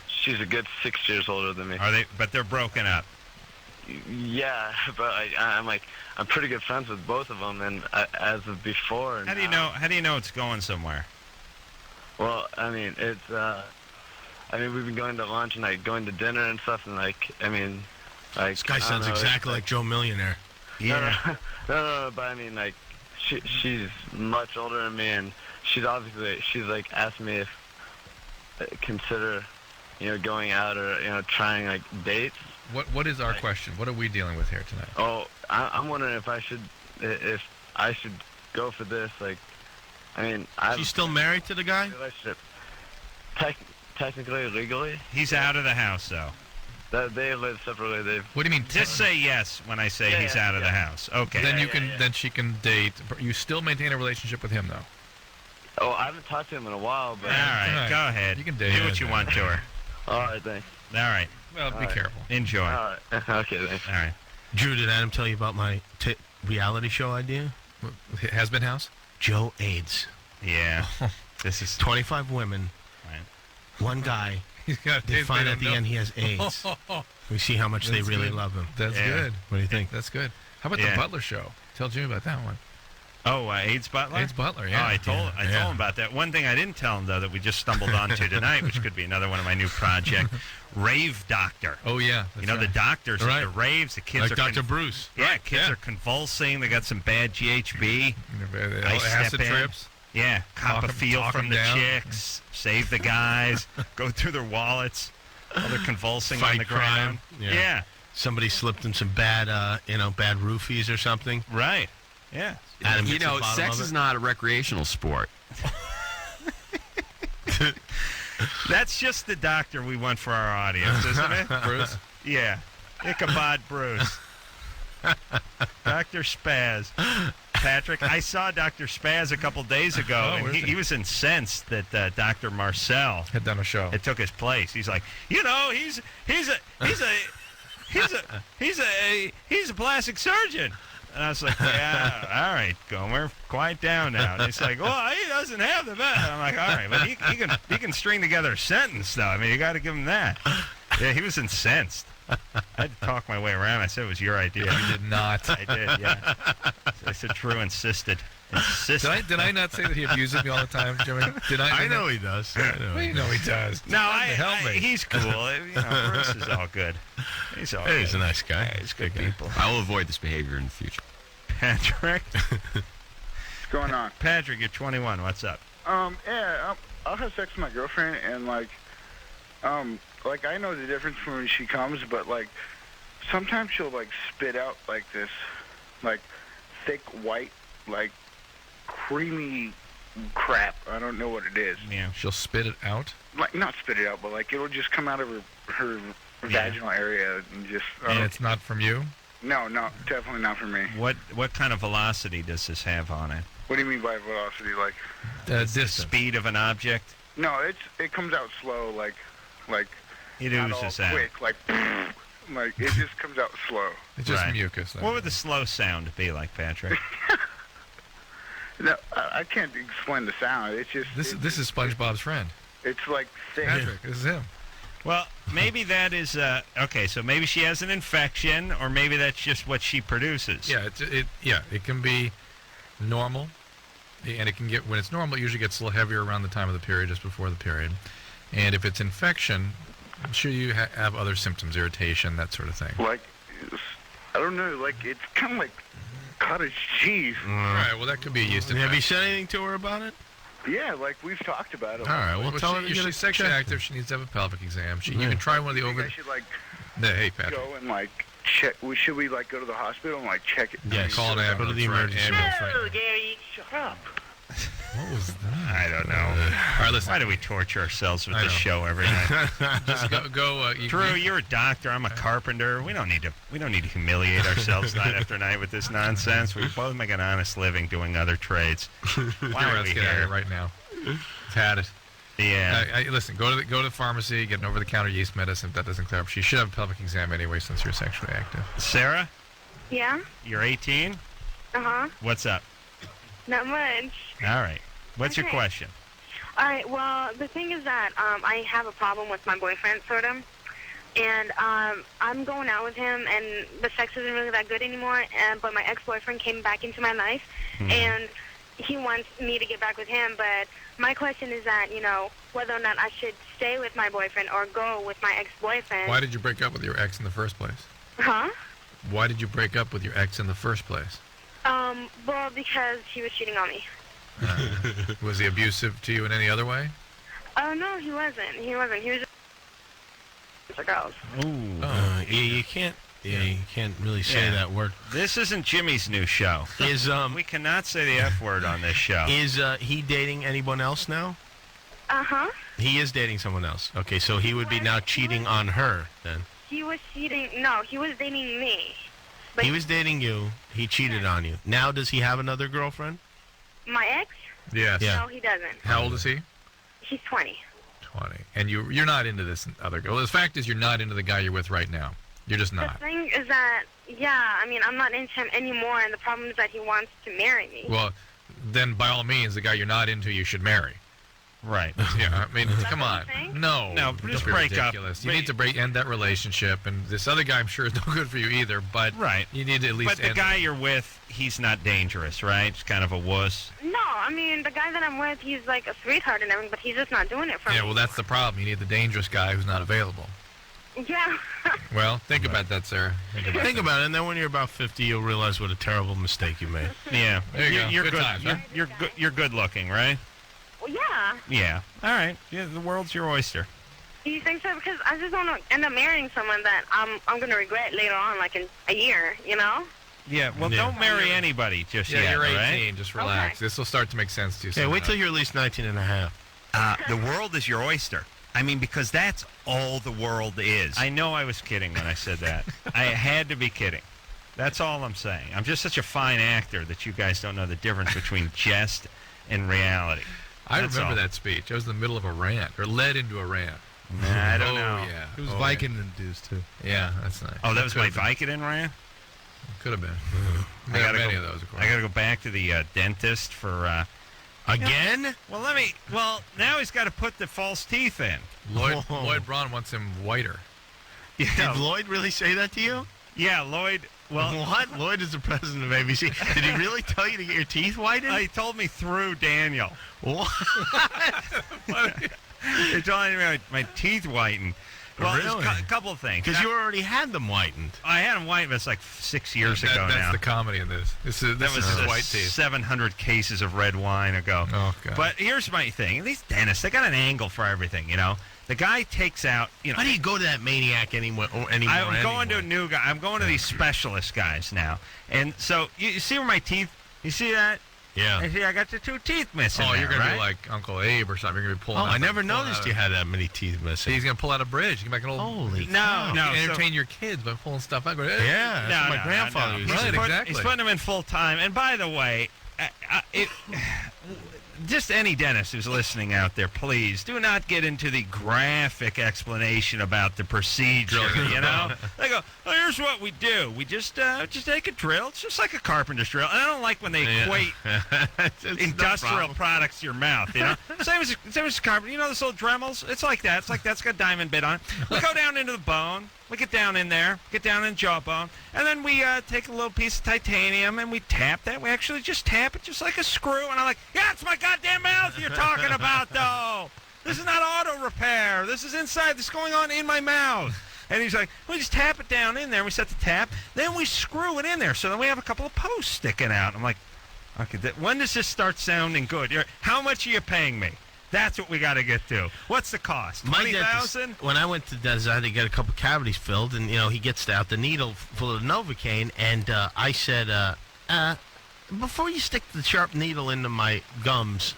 she's a good 6 years older than me. Are they? But they're broken up. Yeah, but I'm pretty good friends with both of them, and as of before. How do you know? How do you know it's going somewhere? Well, I mean, we've been going to lunch and like going to dinner and stuff, and like, I mean, like. This guy sounds exactly like Joe Millionaire. Yeah. No, but I mean, like, she's much older than me, and she's like asked me if consider, you know, going out or, you know, trying like dates. What is our question? What are we dealing with here tonight? Oh, I'm wondering if I should go for this. Like, I mean, She's still married to the guy? Relationship. Technically, legally. He's out of the house, though. They live separately. What do you mean? Just say yes when I say he's out of the house. Okay. Then then she can date. You still maintain a relationship with him, though. Oh, I haven't talked to him in a while, but. All right, go ahead. You can date. Do what you want to her. All right, thanks. All right. Well, be careful. Enjoy. All right. Okay, thanks. All right. Drew, did Adam tell you about my reality show idea? Has Been House? Joe AIDS. Yeah. This is 25 women. Right. One guy. They find at the end he has AIDS. We see how much they really love him. That's good. What do you think? That's good. How about the Butler Show? Tell Jimmy about that one. Oh, AIDS Butler? AIDS Butler, yeah. Oh, I told him about that. One thing I didn't tell him, though, that we just stumbled onto tonight, which could be another one of my new projects, Rave Doctor. Oh, yeah. You know, the doctors at the raves, the kids like are... Dr. Bruce. Yeah, kids are convulsing. They got some bad GHB. I Acid step in. trips. Yeah, cop a feel talk from 'em the down. chicks, save the guys, go through their wallets while they're convulsing Fight on the ground. crime. Yeah. Somebody slipped in some bad, bad roofies or something. Right. Yeah. Adam You gets know, the bottom sex of it. is not a recreational sport. That's just the doctor we want for our audience, isn't it? Bruce? Yeah. Ichabod Bruce. Dr. Spaz. Patrick, I saw Dr. Spaz a couple days ago, and he was incensed that Dr. Marcel had done a show. It took his place. He's like, you know, he's a plastic surgeon. And I was like, yeah, all right, Gomer, quiet down now. And he's like, well, he doesn't have the best. I'm like, all right, but he can string together a sentence, though. I mean, you got to give him that. Yeah, he was incensed. I had to talk my way around. I said it was your idea. You did not. I did, yeah. I said Drew insisted. Did I not say that he abuses me all the time, Jimmy? Did I? I know he does. We know he does. No, Help me. he's cool. You know, Bruce is all good. He's all He's good. a nice guy. Yeah, he's good people. I will avoid this behavior in the future. Patrick? What's going on? Patrick, you're 21. What's up? I'll have sex with my girlfriend, and like I know the difference from when she comes, but like sometimes she'll like spit out like this, like thick white, like creamy crap. I don't know what it is. Yeah. She'll spit it out? Like not spit it out, but like it'll just come out of her vaginal area and just. And it's not from you? No, definitely not for me. What kind of velocity does this have on it? What do you mean by velocity? Like the speed of an object? No, it comes out slow, like it not oozes all out. quick, like it just comes out slow. It's just Right. mucus. What would the slow sound be like, Patrick? No, I can't explain the sound. It's just This is SpongeBob's friend. it's like thick. Patrick, this is him. Well, maybe that is okay. So maybe she has an infection, or maybe that's just what she produces. Yeah, it can be normal, and it can get when it's normal. It usually gets a little heavier around the time of the period, just before the period. And if it's infection, I'm sure you have other symptoms, irritation, that sort of thing. Like, I don't know. Like it's kind of like cottage cheese. All right. Well, that could be a yeast infection. Have you said anything to her about it? Yeah, like we've talked about it. All right, well, tell her to she's get a sexually check. active. She needs to have a pelvic exam. You can try one of the I over. think I should like Hey, Patrick. go and like check. Should we like go to the hospital and like check it? Yes. Call an ambulance. Go to the emergency room. Oh, Gary, shut up. What was that? I don't know. All right, listen. Why do we torture ourselves with I this know. show every night? Just go. Drew, you're a doctor. I'm a carpenter. We don't need to humiliate ourselves night after night with this nonsense. We both make an honest living doing other trades. Why are let's we get out of here? here right now. It's had it. Yeah. Listen, go to the pharmacy, get an over-the-counter yeast medicine. If that doesn't clear up, she should have a pelvic exam anyway since you're sexually active. Sarah, Yeah? you're 18. Uh-huh. What's up? Not much. All right. What's your Okay. question? All right, well, the thing is that I have a problem with my boyfriend, sort of. And I'm going out with him, and the sex isn't really that good anymore. But my ex-boyfriend came back into my life, and he wants me to get back with him. But my question is that, whether or not I should stay with my boyfriend or go with my ex-boyfriend. Why did you break up with your ex in the first place? Huh? Why did you break up with your ex in the first place? Well, because he was cheating on me. Was he abusive to you in any other way? Oh, no, he wasn't. He was just for girls. Ooh. You can't really say that word. This isn't Jimmy's new show. We cannot say the F word on this show. Is he dating anyone else now? Uh-huh. He is dating someone else. Okay, so he would be now cheating on her then. He was cheating. No, he was dating me. But He was dating you. He cheated on you. Now does he have another girlfriend? my ex? Yes. No, he doesn't. How old is he? He's 20. 20. And you're not into this other girl. The fact is you're not into the guy you're with right now. You're just The not. thing is that, I'm not into him anymore, and the problem is that he wants to marry me. Well, then by all means, the guy you're not into, you should marry. Right. Yeah, I mean, come on. No. No, don't just be break up. ridiculous. You need to end that relationship, and this other guy, I'm sure, is no good for you either, but you need to at least But the end guy you're with, he's not dangerous, right? He's kind of a wuss. No, the guy that I'm with, he's like a sweetheart and everything, but he's just not doing it for Yeah, me. well, that's the problem. You need the dangerous guy who's not available. Yeah. Well, think about that, Sarah. Think about it, and then when you're about 50, you'll realize what a terrible mistake you made. Yeah. There you go. You're Good good. times, right? You're good looking, right? Well, yeah. Yeah. All right. Yeah, the world's your oyster. Do you think so? Because I just don't want to end up marrying someone that I'm going to regret later on, like in a year, Yeah. Well, don't marry anybody just Yeah, yet, you're 18. right? Just relax. This will start to make sense to you. Yeah, soon wait till enough. you're at least 19 and a half. The world is your oyster. Because that's all the world is. I know I was kidding when I said that. I had to be kidding. That's all I'm saying. I'm just such a fine actor that you guys don't know the difference between jest and reality. I That's remember all. that speech. I was in the middle of a rant, or led into a rant. Nah, I don't Oh, know. yeah. It was Oh, Vicodin-induced, too. Yeah, that's nice. Oh, that was my Could've been. Vicodin rant? Could have been. I gotta many go, of those, of course. I gotta go back to the dentist for again. Well, now he's got to put the false teeth in. Lloyd Braun wants him whiter. Yeah. Did Lloyd really say that to you? Yeah, Lloyd. Well, what? Lloyd is the president of ABC. Did he really tell you to get your teeth whitened? He told me through Daniel. What? They're telling me my teeth whitened. Well, Really? there's a couple of things. Because you already had them whitened. I had them whitened, but it's like 6 years ago That's now. the comedy in this. This is That was his white teeth. 700 cases of red wine ago. Oh, God. But here's my thing. These dentists, they got an angle for everything, The guy takes out, Why do you go to that maniac anymore? I'm going to a new guy. I'm going to these specialist guys now. And so, you see where my teeth, you see that? Yeah. And see, I got the 2 teeth missing. Oh, you're going going to be like Uncle Abe or something. You're going to be pulling Oh, out. I never pulling noticed out- you had that many teeth missing. He's going to pull out a bridge. You can make an old. Holy No, cow. no. You can so- entertain your kids by pulling stuff out. Going, hey. Yeah, that's what my grandfather used to Right, do. exactly. He's putting them in full time. And by the way, just any dentist who's listening out there, please do not get into the graphic explanation about the procedure. They go, "Oh, here's what we do. We just take a drill. It's just like a carpenter's drill. And I don't like when they equate industrial products to your mouth, you know? same as carpenter. You know those little Dremels? It's like that. It's like that's got a diamond bit on it. We go down into the bone. We get down in there, get down in jawbone, and then we take a little piece of titanium and we tap that. We actually just tap it just like a screw. And I'm like, yeah, it's my goddamn mouth you're talking about, though. This is not auto repair. This is inside. This is going on in my mouth. And he's like, we just tap it down in there. We set the tap. Then we screw it in there. So then we have a couple of posts sticking out. I'm like, okay, when does this start sounding good? How much are you paying me? That's what we got to get to. What's the cost? $20,000? When I went to Des, I had to get a couple cavities filled, and he gets out the needle full of Novocaine, and I said, before you stick the sharp needle into my gums,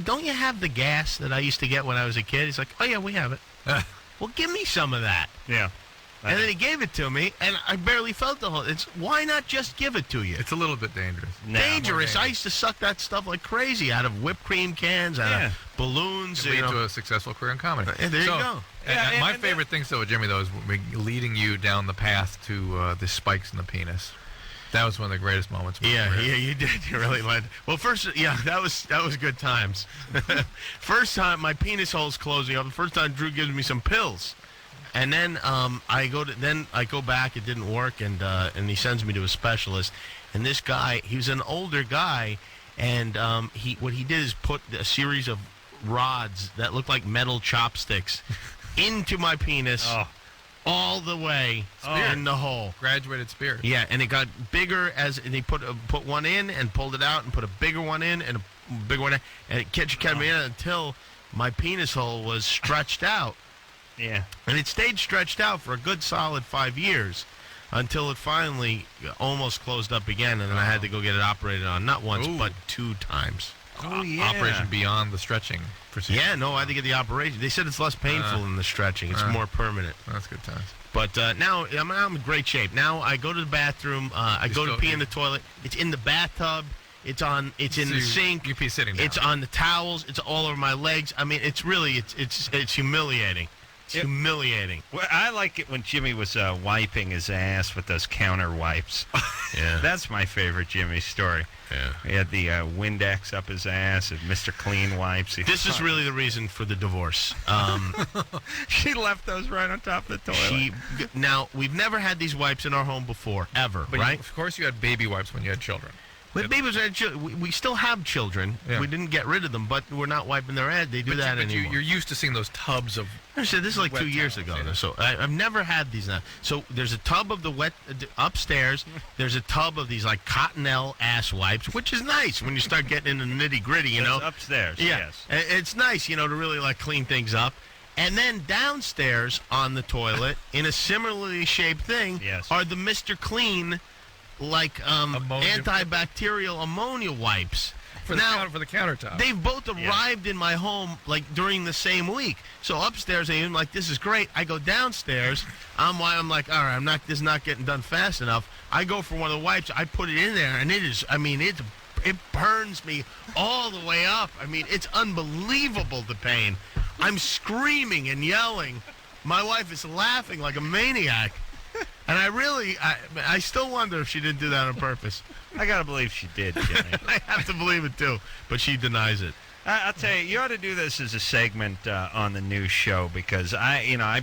don't you have the gas that I used to get when I was a kid? He's like, oh yeah, we have it. Well, give me some of that. Yeah. And then he gave it to me, and I barely felt the whole. Why not just give it to you? It's a little bit dangerous. Dangerous. I used to suck that stuff like crazy out of whipped cream cans, out of balloons. It lead to a successful career in comedy. There you go. My favorite thing, though, Jimmy, though, is leading you down the path to the spikes in the penis. That was one of the greatest moments. Yeah, you did. You really led. Well, first, that was good times. First time, my penis hole's closing up. The first time, Drew gives me some pills. And then I go back. It didn't work, and he sends me to a specialist. And this guy, he was an older guy, and what he did is put a series of rods that looked like metal chopsticks into my penis, all the way in the hole. Graduated spear. Yeah, and it got bigger and he put one in and pulled it out and put a bigger one in and a bigger one in, and it kept me in until my penis hole was stretched out. Yeah. And it stayed stretched out for a good solid 5 years until it finally almost closed up again, and then I had to go get it operated on, not once, but 2 times. Oh, yeah. Operation beyond the stretching procedure. Yeah, no, I had to get the operation. They said it's less painful than the stretching. It's more permanent. That's good times. But now I'm in great shape. Now I go to the bathroom. I go to pee in the toilet. It's in the bathtub. It's in the sink. You pee sitting down. It's on the towels. It's all over my legs. I mean, it's really it's humiliating. It's humiliating. Well, I like it when Jimmy was wiping his ass with those counter wipes. Yeah. That's my favorite Jimmy story. Yeah. He had the Windex up his ass and Mr. Clean wipes. This is really the reason for the divorce. She left those right on top of the toilet. Now, we've never had these wipes in our home before, ever, but right? Of course you had baby wipes when you had children. But we still have children. Yeah. We didn't get rid of them, but we're not wiping their ass. They do that anymore. You're used to seeing those tubs of. I said this is like 2 years ago. So I've never had these now. So there's a tub of the wet upstairs. There's a tub of these like Cottonelle ass wipes, which is nice when you start getting into the nitty gritty. You know, upstairs. Yeah, yes. It's nice, to really like clean things up. And then downstairs on the toilet, in a similarly shaped thing, are the Mr. Clean. Like antibacterial ammonia wipes for the countertop. They've both arrived in my home like during the same week. So upstairs I'm like, this is great. I go downstairs. I'm like, all right, this is not getting done fast enough. I go for one of the wipes. I put it in there, and it burns me all the way up. I mean, it's unbelievable, the pain. I'm screaming and yelling. My wife is laughing like a maniac. And I still wonder if she didn't do that on purpose. I gotta believe she did, Jimmy. I have to believe it too, but she denies it. I'll tell you, you ought to do this as a segment on the new show because I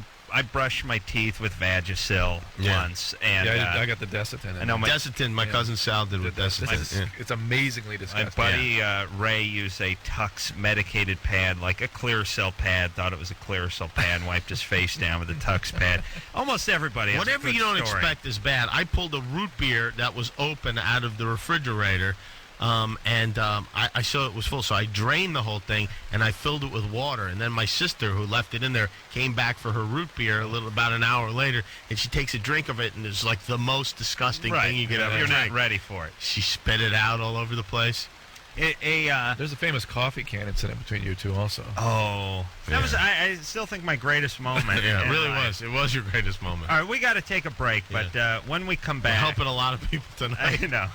brushed my teeth with Vagisil once, and I got the Desitin. I know Desitin. My cousin Sal did with Desitin. It's amazingly disgusting. My buddy Ray used a Tux medicated pad, like a Clearasil pad. Thought it was a Clearasil pad. Wiped his face down with a Tux pad. Almost everybody. Has Whatever a good you don't story. expect is bad. I pulled a root beer that was open out of the refrigerator. I saw it was full, so I drained the whole thing and I filled it with water. And then my sister, who left it in there, came back for her root beer about an hour later, and she takes a drink of it, and it's like the most disgusting thing you could ever drink. You're not ready for it. She spit it out all over the place. There's a famous coffee can incident between you two also. Oh, that was. I still think my greatest moment. Yeah, it really was. It was your greatest moment. All right, we got to take a break, but when we come back, we're helping a lot of people tonight. I know.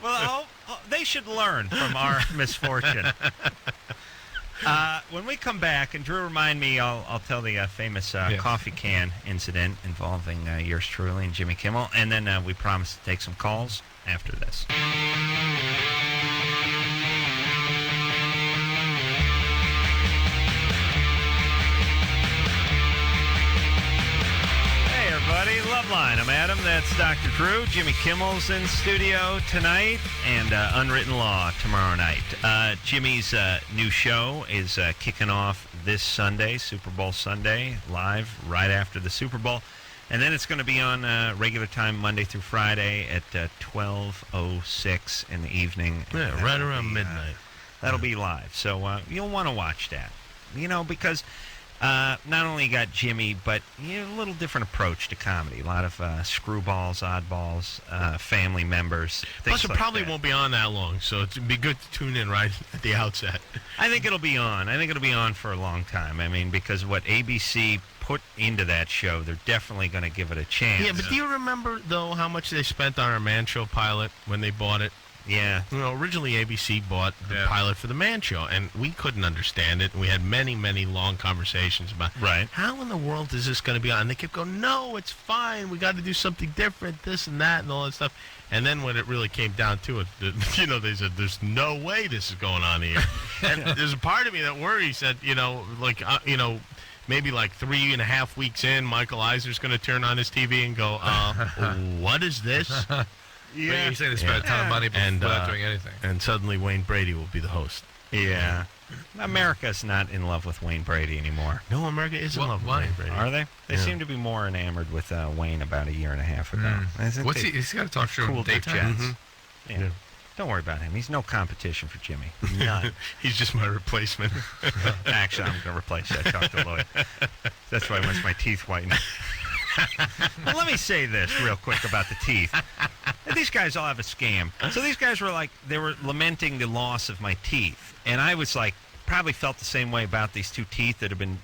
Well, they should learn from our misfortune. When we come back, and Drew, remind me, I'll tell the famous coffee can incident involving yours truly and Jimmy Kimmel, and then we promise to take some calls after this. Everybody, Loveline. I'm Adam. That's Dr. Drew. Jimmy Kimmel's in studio tonight, and Unwritten Law tomorrow night. Jimmy's new show is kicking off this Sunday, Super Bowl Sunday, live right after the Super Bowl. And then it's going to be on regular time Monday through Friday at 12:06 in the evening. Yeah, right around midnight. That'll be live. So you'll want to watch that. Because not only you got Jimmy, but a little different approach to comedy. A lot of screwballs, oddballs, family members. Plus, it like probably that. won't be on that long, so it'd be good to tune in right at the outset. I think it'll be on. I think it'll be on for a long time. I mean, because what ABC put into that show, they're definitely going to give it a chance. Yeah, but do you remember, though, how much they spent on our Man Show pilot when they bought it? Yeah. Originally ABC bought the pilot for the Man Show, and we couldn't understand it. We had many, many long conversations about how in the world is this going to be on? And they kept going, no, it's fine. We got to do something different, this and that, and all that stuff. And then when it really came down to it, they said, there's no way this is going on here. And there's a part of me that worries that, maybe like 3.5 weeks in, Michael Eisner's going to turn on his TV and go, what is this? Yeah, he's saying they spent a ton of money without doing anything. And suddenly Wayne Brady will be the host. Yeah. America's not in love with Wayne Brady anymore. No, America is in love with Wayne Brady. Are they? They seem to be more enamored with Wayne about 1.5 years ago. What's he's got to talk to cool daytime. jets. Yeah. Don't worry about him. He's no competition for Jimmy. None. He's just my replacement. Actually, I'm going to replace that. Talk to Lloyd. That's why I want my teeth whitened. Well, let me say this real quick about the teeth. These guys all have a scam. So these guys were they were lamenting the loss of my teeth. And I was probably felt the same way about these two teeth that have been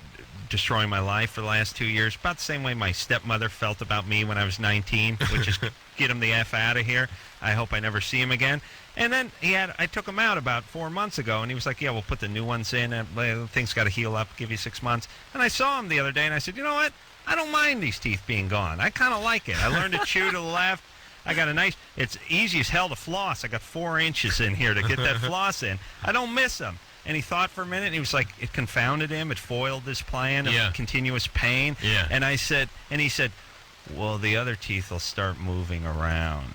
destroying my life for the last 2 years. About the same way my stepmother felt about me when I was 19, which is get him the F out of here. I hope I never see him again. And then I took him out about 4 months ago, and he was like, yeah, we'll put the new ones in. And things got to heal up, give you 6 months. And I saw him the other day, and I said, you know what? I don't mind these teeth being gone. I kind of like it. I learned to chew to the left. I got it's easy as hell to floss. I got 4 inches in here to get that floss in. I don't miss them. And he thought for a minute, and he was like, it confounded him. It foiled his plan of continuous pain. Yeah. And he said, well, the other teeth will start moving around.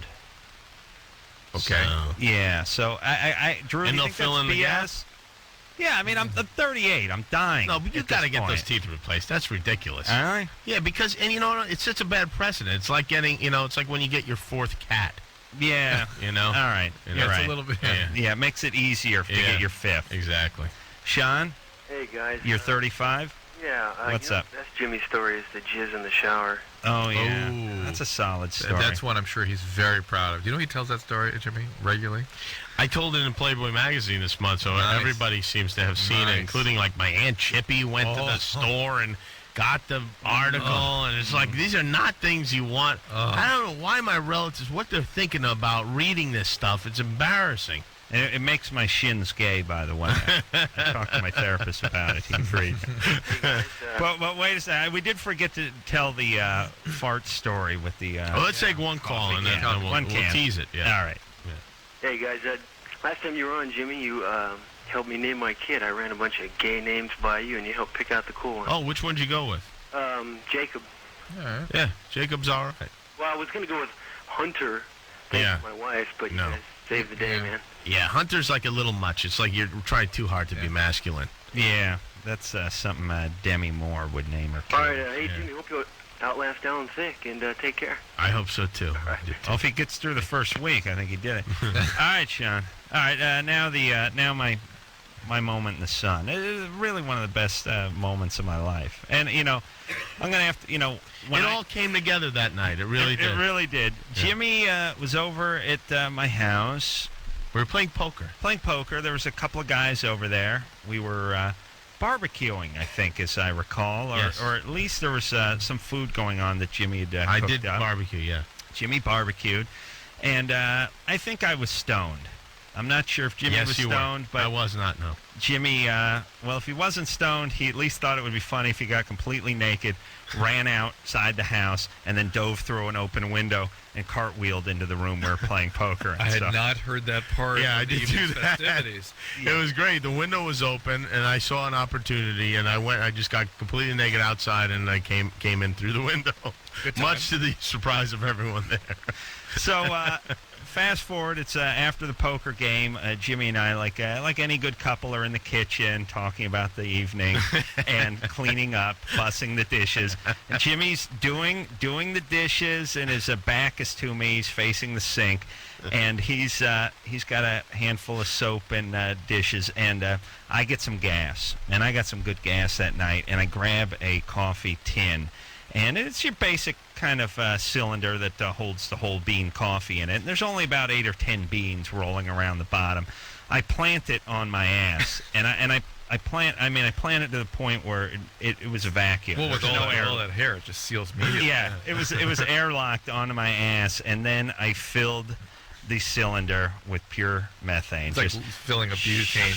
Okay. So I Drew, and do you they'll think fill that's in the BS? gaps? Yeah, I mean, I'm 38. I'm dying. No, but you've got to get those teeth replaced. That's ridiculous. Really? Yeah, because, and it sets a bad precedent. It's like getting, it's like when you get your 4th cat. Yeah. All right. You're right. It's a little bit. Yeah, it makes it easier to get your 5th. Exactly. Sean? Hey, guys. You're 35? Yeah. What's up? That's Jimmy's story is the jizz in the shower. Oh, yeah. Ooh. That's a solid story. That's one I'm sure he's very proud of. Do you know he tells that story, Jimmy, regularly? I told it in Playboy magazine this month, so everybody seems to have seen it, including my Aunt Chippy went to the store and got the article, and it's like, these are not things you want. I don't know why my relatives, what they're thinking about reading this stuff. It's embarrassing. It makes my shins gay, by the way. I talked to my therapist about it. He agreed. But wait a second. We did forget to tell the fart story with the... let's take one call, and then we'll tease it. Yeah. All right. Yeah. Hey, guys. Last time you were on, Jimmy, you helped me name my kid. I ran a bunch of gay names by you, and you helped pick out the cool one. Oh, which one did you go with? Jacob. Yeah, Jacob's all right. Well, I was going to go with Hunter. Thanks to my wife, but you guys saved the day, man. Yeah, Hunter's like a little much. It's like you're trying too hard to be masculine. Yeah, that's something Demi Moore would name her kid. All right, hey, Jimmy, hope you outlast Alan Thick, and take care. I hope so, too. All right. Well, if he gets through the first week, I think he did it. All right, Sean. All right, now my moment in the sun. It is really one of the best moments of my life. And, I'm going to have to, when it all came together that night. It really did. It really did. Yeah. Jimmy was over at my house. We were playing poker. There was a couple of guys over there. We were barbecuing, I think, as I recall. Or at least there was some food going on that Jimmy had cooked I did up. barbecue, yeah. Jimmy barbecued. And I think I was stoned. I'm not sure if Jimmy Yes, was you were. stoned, but I was not, no. Jimmy, well, if he wasn't stoned, he at least thought it would be funny if he got completely naked, ran outside the house, and then dove through an open window and cartwheeled into the room we were playing poker. I had not heard that part. Yeah, I of the did do evening's that. festivities. It was great. The window was open, and I saw an opportunity, and I just got completely naked outside, and I came in through the window, much to the surprise of everyone there. So, fast forward, it's after the poker game. Jimmy and I, like any good couple, are in the kitchen talking about the evening and cleaning up, fussing the dishes. And Jimmy's doing the dishes, and his back is to me. He's facing the sink, and he's got a handful of soap and dishes. And I get some gas, and I got some good gas that night. And I grab a coffee tin. And it's your basic kind of cylinder that holds the whole bean coffee in it. And there's only about 8 or 10 beans rolling around the bottom. I plant it on my ass, and I plant it to the point where it was a vacuum. Well, with There's no air. all that hair, it just seals immediately. Yeah, it was airlocked onto my ass, and then I filled the cylinder with pure methane. It's like filling a butane.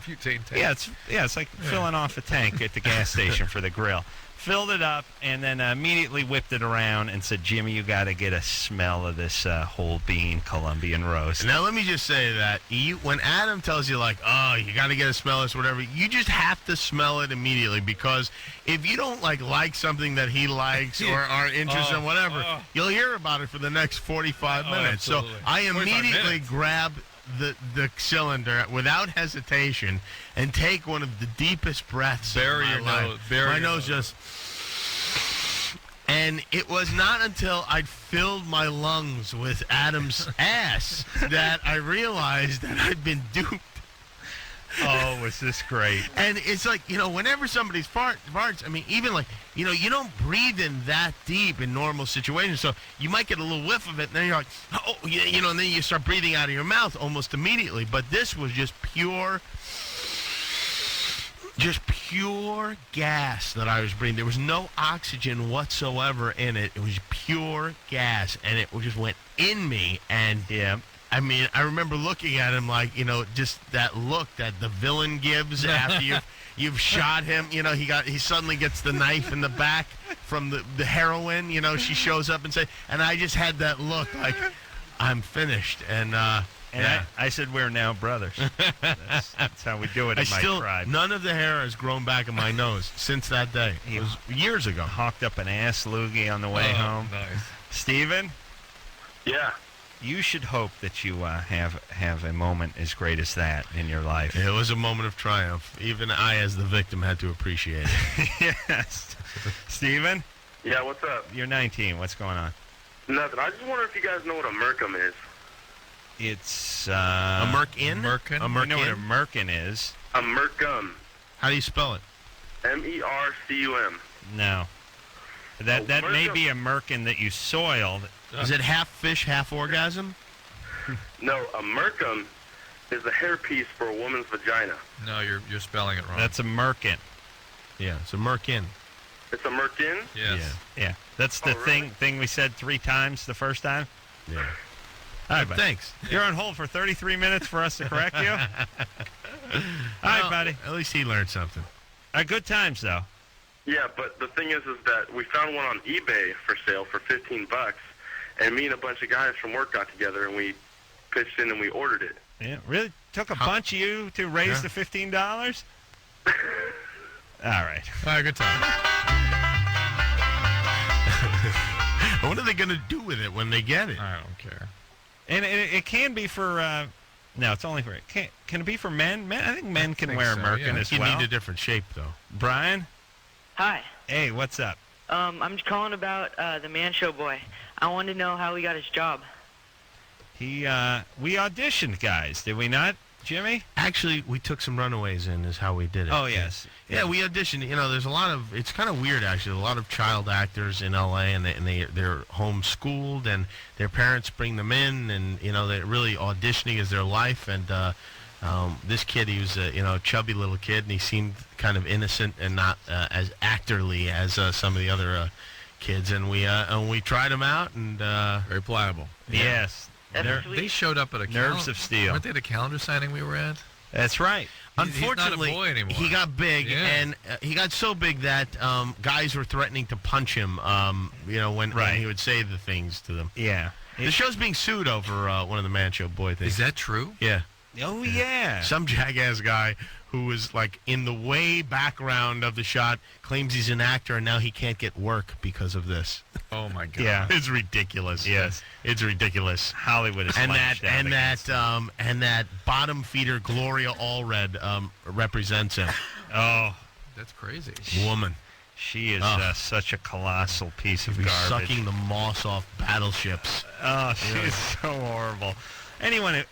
Butane tank. Yeah, it's like filling off a tank at the gas station for the grill. Filled it up, and then immediately whipped it around and said, Jimmy, you got to get a smell of this whole bean Colombian roast. Now, let me just say that when Adam tells you, like, oh, you got to get a smell of this, whatever, you just have to smell it immediately, because if you don't like something that he likes or are interested in whatever, you'll hear about it for the next 45 minutes. Absolutely. So I 45 immediately minutes. grab the cylinder without hesitation and take one of the deepest breaths Bury of my your life. nose. Bury my your nose just... And it was not until I'd filled my lungs with Adam's ass that I realized that I'd been duped. Oh, was this great? And it's like, whenever somebody's farts, I mean, even like, you don't breathe in that deep in normal situations. So you might get a little whiff of it, and then you're like, oh, and then you start breathing out of your mouth almost immediately. But this was just pure gas that I was breathing. There was no oxygen whatsoever in it. It was pure gas, and it just went in me. And I mean, I remember looking at him like, just that look that the villain gives after you've shot him. He suddenly gets the knife in the back from the heroine. She shows up and I just had that look like I'm finished. And I said, we're now brothers. That's how we do it in my tribe. None of the hair has grown back in my nose since that day. It was years ago. Hawked up an ass loogie on the way home. Nice. Steven? Yeah. You should hope that you have a moment as great as that in your life. It was a moment of triumph. Even I, as the victim, had to appreciate it. Yes. Steven? Yeah, what's up? You're 19. What's going on? Nothing. I just wonder if you guys know what a merkum is. It's a merkin? Merkin? I know what a merkin is. A merkum. How do you spell it? M-E-R-C-U-M. No. That may be a merkin that you soiled. Is it half fish, half orgasm? No, a merkum is a hairpiece for a woman's vagina. No, you're spelling it wrong. That's a merkin. Yeah, it's a merkin. It's a merkin? Yes. Yeah. That's the thing we said 3 times the first time? Yeah. All right, buddy. Thanks. You're on hold for 33 minutes for us to correct you? All right, buddy. At least he learned something. Good times, though. Yeah, but the thing is that we found one on eBay for sale for $15, and me and a bunch of guys from work got together and we pitched in and we ordered it. Yeah, really took a bunch of you to raise the $15? All right. All right, good time. What are they going to do with it when they get it? I don't care. And it can be for... no, it's only for... Can it be for men? I think men can wear a merkin as well. You need a different shape, though. Brian? Hi. Hey, what's up? I'm just calling about the Man Show boy. I wanted to know how he got his job. We auditioned, guys, did we not, Jimmy? Actually, we took some runaways in is how we did it. Oh, yes. Yeah, we auditioned. There's a lot of... It's kind of weird, actually. A lot of child actors in L.A., and they're homeschooled, and their parents bring them in, and, they're really auditioning as their life, and... this kid, he was a chubby little kid, and he seemed kind of innocent and not as actorly as some of the other kids. And we tried him out, and very pliable. Yes, That's sweet. They showed up at a Nerves of Steel. Weren't they at a calendar signing we were at? That's right. Unfortunately, he's not a boy anymore. he got big, Yeah. and he got so big that guys were threatening to punch him. When he would say the things to them. Yeah. The show's being sued over one of the Man Show boy things. Is that true? Yeah. Oh, yeah. Some jackass guy who was like in the way background of the shot claims he's an actor, and now he can't get work because of this. Oh my God! Yeah. It's ridiculous. Yes. It's ridiculous. Hollywood is and lashed out against that bottom feeder Gloria Allred represents him. Oh, that's crazy. Woman. She is such a colossal piece of Be garbage. sucking the moss off battleships. Oh, she's so horrible. Anyone,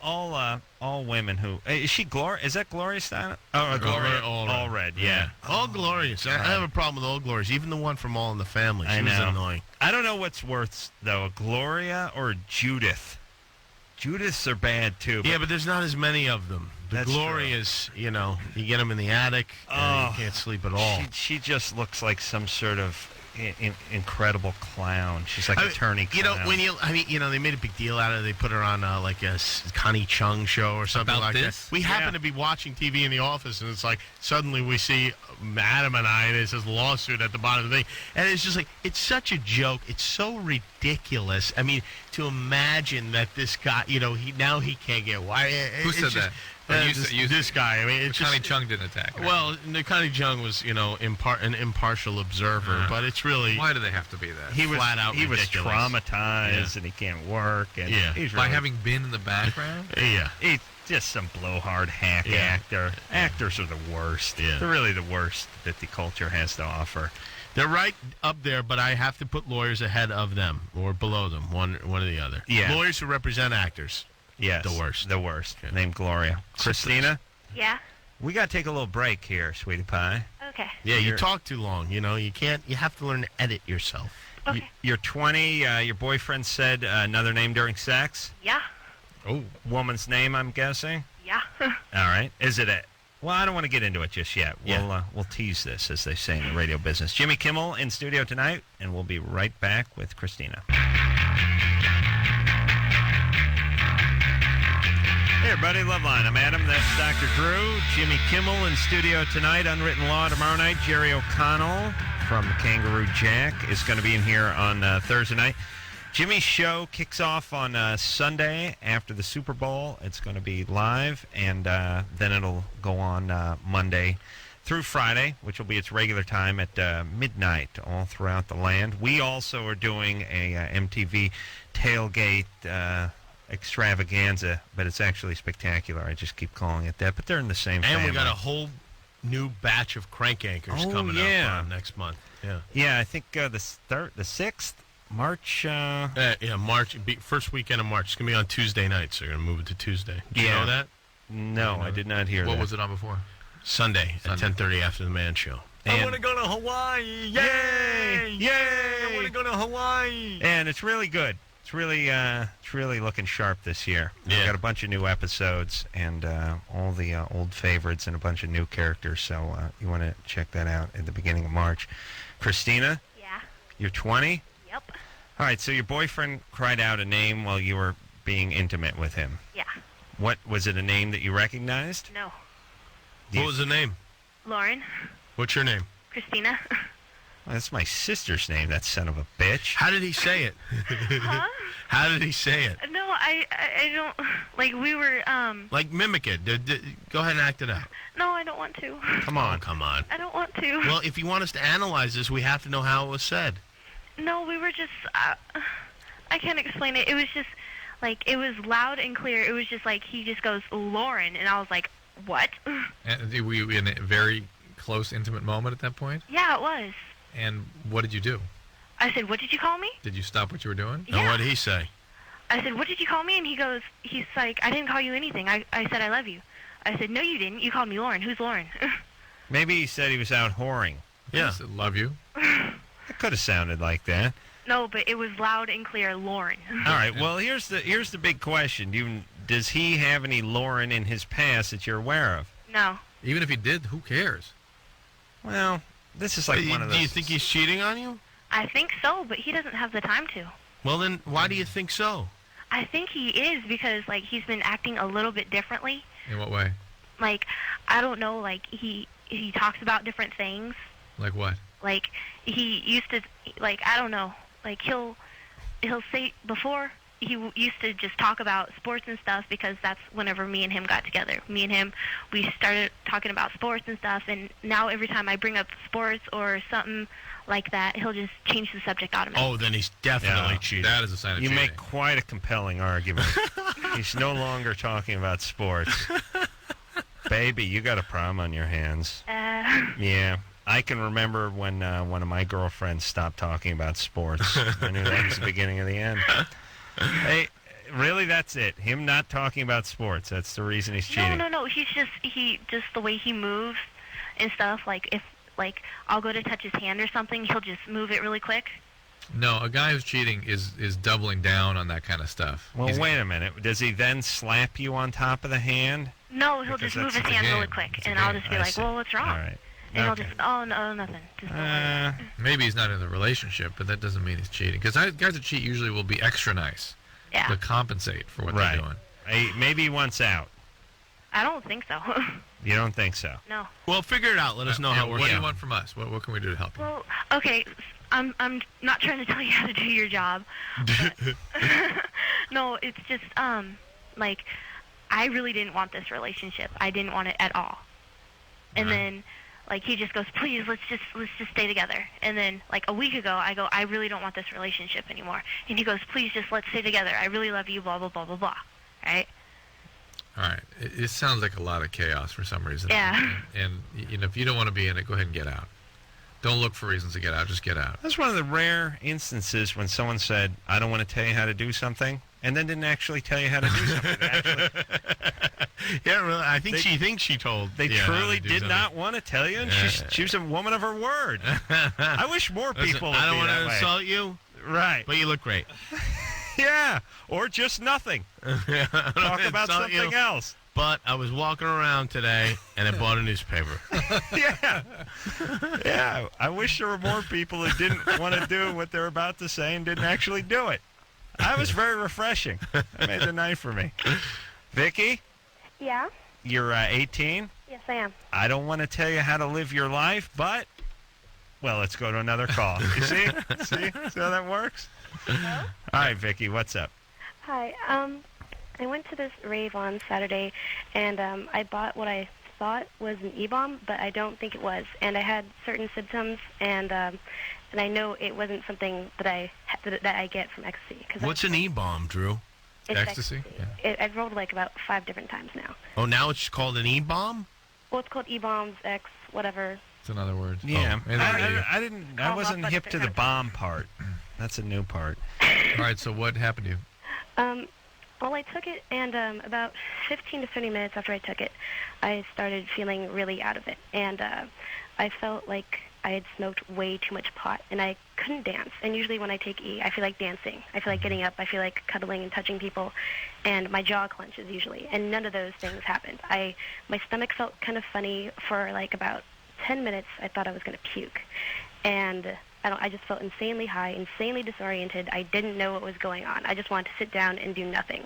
all women who is she Gloria? Is that Gloria Steinem? Oh, Gloria Allred. Yeah. All glorious. I have a problem with all glorious. Even the one from All in the Family. She was annoying. I don't know what's worse though, a Gloria or a Judith. Judiths are bad too. Yeah, but there's not as many of them. The That's glorious, you get them in the attic. And you can't sleep at all. She just looks like some sort of incredible clown. She's like a turning clown. They made a big deal out of it. They put her on like a Connie Chung show or something About like this? that. We happen to be watching TV in the office, and it's like suddenly we see Adam and I, and it says lawsuit at the bottom of the thing, and it's just like it's such a joke. It's so ridiculous. I mean, to imagine that this guy, he can't get why. Who said that? This guy. I mean, it's Connie Chung didn't attack her. Well, Connie Chung was, an impartial observer, but it's really. Why do they have to be that? He was flat out he was ridiculous. traumatized and he can't work. And he's By really, having been in the background. Yeah. He's just some blowhard hack actor. Actors are the worst. Yeah. They're really the worst that the culture has to offer. They're right up there, but I have to put lawyers ahead of them or below them, one or the other. Yeah. Lawyers who represent actors. Yes. The worst. The worst. Named Gloria. Christina? Yeah. We got to take a little break here, sweetie pie. Okay. Yeah, you talk too long. You have to learn to edit yourself. Okay. You're 20. Your boyfriend said another name during sex? Yeah. Oh. Woman's name, I'm guessing? Yeah. All right. Is it well, I don't want to get into it just yet. We'll tease this, as they say in the radio business. Jimmy Kimmel in studio tonight, and we'll be right back with Christina. Hey, everybody, Loveline. I'm Adam. That's Dr. Drew. Jimmy Kimmel in studio tonight. Unwritten Law tomorrow night. Jerry O'Connell from Kangaroo Jack is going to be in here on Thursday night. Jimmy's show kicks off on Sunday after the Super Bowl. It's going to be live, and then it'll go on Monday through Friday, which will be its regular time at midnight all throughout the land. We also are doing a MTV tailgate extravaganza, but it's actually spectacular. I just keep calling it that, but they're in the same family. And we got a whole new batch of crank anchors coming up next month. Yeah. Yeah, I think the 6th, March. March, first weekend of March. It's going to be on Tuesday night, so you're going to move it to Tuesday. Did you know that? No, I did not hear that. What was it on before? Sunday at 10:30 after the Man Show. And I want to go to Hawaii. Yay! Yay! I want to go to Hawaii. And it's really good. It's really looking sharp this year. Yeah. We've got a bunch of new episodes and all the old favorites and a bunch of new characters. So you want to check that out at the beginning of March. Christina? Yeah. You're 20? Yep. All right, so your boyfriend cried out a name while you were being intimate with him. Yeah. What, was it a name that you recognized? No. What was the name? Lauren. What's your name? Christina. Well, that's my sister's name, that son of a bitch. How did he say it? Huh? How did he say it? No, I don't, like, we were, Like, mimic it. Go ahead and act it out. No, I don't want to. Come on. Come on. I don't want to. Well, if you want us to analyze this, we have to know how it was said. No, we were just, I can't explain it. It was just, like, it was loud and clear. It was just like, he just goes, Lauren, and I was like, what? And were you in a very close, intimate moment at that point? Yeah, it was. And what did you do? I said, what did you call me? Did you stop what you were doing? Yeah. And what did he say? I said, what did you call me? And he's like, I didn't call you anything. I said, I love you. I said, no, you didn't. You called me Lauren. Who's Lauren? Maybe he said he was out whoring. Yeah. He said, love you. It could have sounded like that. No, but it was loud and clear, Lauren. All right, well, here's the big question. Does he have any Lauren in his past that you're aware of? No. Even if he did, who cares? Well, this is like one of those... Do you think he's cheating on you? I think so, but he doesn't have the time to. Well, then why do you think so? I think he is because, like, he's been acting a little bit differently. In what way? Like, I don't know, like, he talks about different things. Like what? Like, he used to, like, I don't know. Like, he'll say, before, he used to just talk about sports and stuff because that's whenever me and him got together. Me and him, we started talking about sports and stuff, and now every time I bring up sports or something like that, he'll just change the subject automatically. Oh, then he's definitely cheating. That is a sign of You cheating. make quite a compelling argument. He's no longer talking about sports. Baby, you got a problem on your hands. Yeah. I can remember when one of my girlfriends stopped talking about sports. I knew that was the beginning of the end. Hey, really, that's it? Him not talking about sports, that's the reason he's cheating? No. He just the way he moves and stuff, like, if, like, I'll go to touch his hand or something, he'll just move it really quick. No, a guy who's cheating is doubling down on that kind of stuff. Well, wait a minute. Does he then slap you on top of the hand? No, he'll Because just move his that's a hand game. really quick, It's a and I'll game. just be I like, see. well, what's wrong? All right. And he'll Okay. just, oh, no, nothing. Just don't worry. Maybe he's not in the relationship, but that doesn't mean he's cheating. Because guys that cheat usually will be extra nice to compensate for what Right. they're doing. Hey, maybe he wants out. I don't think so. You don't think so? No. Well, figure it out. Let us know how it works What do you out. want from us? What can we do to help you? Well, okay, I'm not trying to tell you how to do your job. But no, it's just, like, I really didn't want this relationship. I didn't want it at all. And then, like, he just goes, please, let's just stay together. And then, like, a week ago, I go, I really don't want this relationship anymore. And he goes, please, just let's stay together. I really love you, blah, blah, blah, blah, blah. Right? All right. It sounds like a lot of chaos for some reason. Yeah. And you know, if you don't want to be in it, go ahead and get out. Don't look for reasons to get out. Just get out. That's one of the rare instances when someone said, I don't want to tell you how to do something, and then didn't actually tell you how to do something. Yeah, really. I think she thinks she told. They how to truly do did something. not want to tell you, and she's a woman of her word. I wish more Listen, people would I don't be want that to way. insult you, Right. but you look great. Yeah, or just nothing. Talk about something else. But I was walking around today, and I bought a newspaper. Yeah, I wish there were more people who didn't want to do what they're about to say and didn't actually do it. That was very refreshing. That made the night for me. Vicky, Yeah? you're 18. Yes, I am. I don't want to tell you how to live your life, but, well, let's go to another call. You see? See how that works? All right, Vicky, what's up? Hi. I went to this rave on Saturday, and I bought what I thought was an E-bomb, but I don't think it was. And I had certain symptoms, and I know it wasn't something that I get from ecstasy. What's an E-bomb, Drew? It's ecstasy. I've rolled like about 5 different times now. Oh, now it's called an E-bomb? Well, it's called E-bombs, X, whatever. It's another word. Yeah, Oh, I wasn't hip to the bomb part. That's a new part. All right, so what happened to you? Well, I took it, and about 15 to 30 minutes after I took it, I started feeling really out of it. And I felt like I had smoked way too much pot, and I couldn't dance. And usually when I take E, I feel like dancing. I feel like getting up. I feel like cuddling and touching people. And my jaw clenches usually. And none of those things happened. My stomach felt kind of funny for like about 10 minutes. I thought I was going to puke. And I just felt insanely high, insanely disoriented. I didn't know what was going on. I just wanted to sit down and do nothing.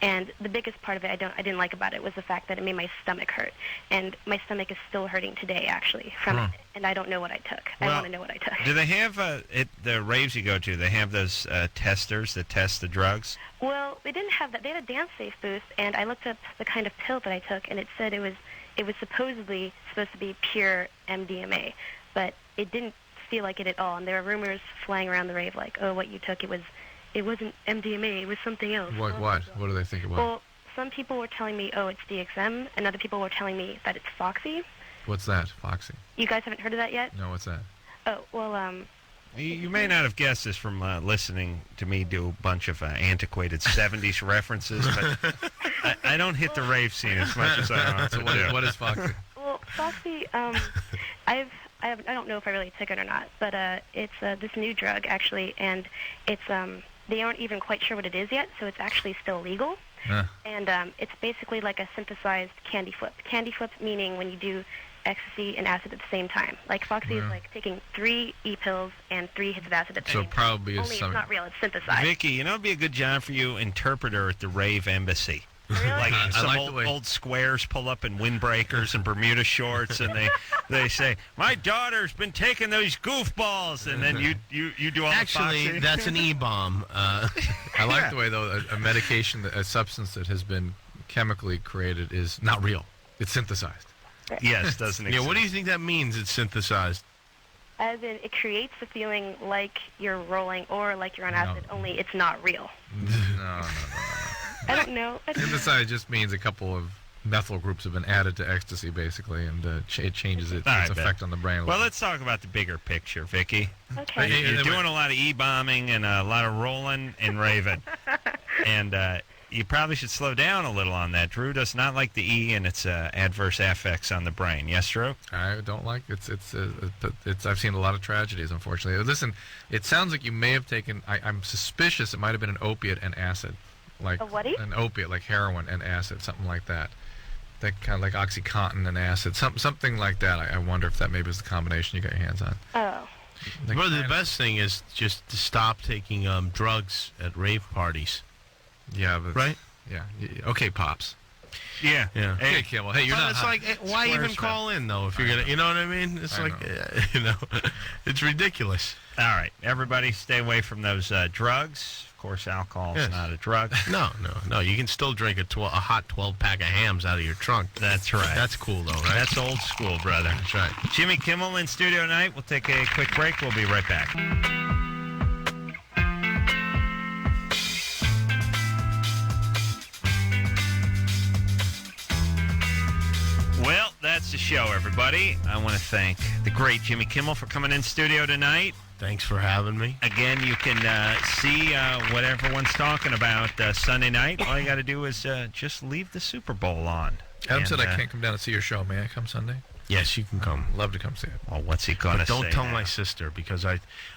And the biggest part of it I didn't like about it was the fact that it made my stomach hurt. And my stomach is still hurting today, actually, from it. And I don't know what I took. I want to know what I took. Do they have, the raves you go to, they have those testers that test the drugs? Well, they didn't have that. They had a dance safe booth, and I looked up the kind of pill that I took, and it said it was supposedly supposed to be pure MDMA, but it didn't feel like it at all. And there were rumors flying around the rave like, oh, what you took, it wasn't MDMA, it was something else. What do they think it was? Well, some people were telling me, oh, it's DXM, and other people were telling me that it's Foxy. What's that, Foxy? You guys haven't heard of that yet? No, what's that? Oh, well, You may not have guessed this from listening to me do a bunch of antiquated 70s references, but I don't hit the rave scene as much as I want to do. What is Foxy? Well, Foxy, I don't know if I really took it or not, but it's this new drug, actually, and it's they aren't even quite sure what it is yet, so it's actually still legal. And it's basically like a synthesized candy flip. Candy flip meaning when you do ecstasy and acid at the same time. Like Foxy is like taking 3 E-pills and 3 hits of acid at the same time. probably Only it's not real, it's synthesized. Vicky, you know, it'd be a good job for you, interpreter at the rave embassy. Like some old squares pull up in windbreakers and Bermuda shorts, and they say, "My daughter's been taking those goofballs," and then you do all Actually, the Foxy. that's an E-bomb. I like the way, though, a medication, a substance that has been chemically created is not real. It's synthesized. Yes, doesn't exist. Yeah, what do you think that means, it's synthesized? As in, it creates the feeling like you're rolling or like you're on acid, only it's not real. No. I don't know. Synthesized just means a couple of methyl groups have been added to ecstasy, basically, and it changes its effect on the brain. Well, let's talk about the bigger picture, Vicky. Okay. You're doing a lot of E-bombing and a lot of rolling and raving. And you probably should slow down a little on that. Drew does not like the E and its adverse effects on the brain. Yes, Drew? I don't like it's I've seen a lot of tragedies, unfortunately. Listen, it sounds like you may have taken. I'm suspicious it might have been an opiate and acid, like a what? An opiate, like heroin and acid, something like that. That kind of like OxyContin and acid, something like that. I wonder if that maybe is the combination you got your hands on. Oh. Well, the best thing is just to stop taking drugs at rave parties. Yeah, but right? Yeah. Okay, Pops. Yeah. Hey, Kimmel. Hey, you're not. It's like, why even call in though if you're gonna? You know what I mean? It's like, it's ridiculous. All right, everybody, stay away from those drugs. Of course, alcohol is not a drug. No. You can still drink a hot 12-pack of hams out of your trunk. That's right. That's cool, though, right? That's old school, brother. That's right. Jimmy Kimmel in studio tonight. We'll take a quick break. We'll be right back. Well, that's the show, everybody. I want to thank the great Jimmy Kimmel for coming in studio tonight. Thanks for having me. Again, you can see what everyone's talking about Sunday night. All you got to do is just leave the Super Bowl on. Adam said I can't come down and see your show. May I come Sunday? Yes, you can come. Love to come see it. Well, what's he going to say? Don't tell my sister, because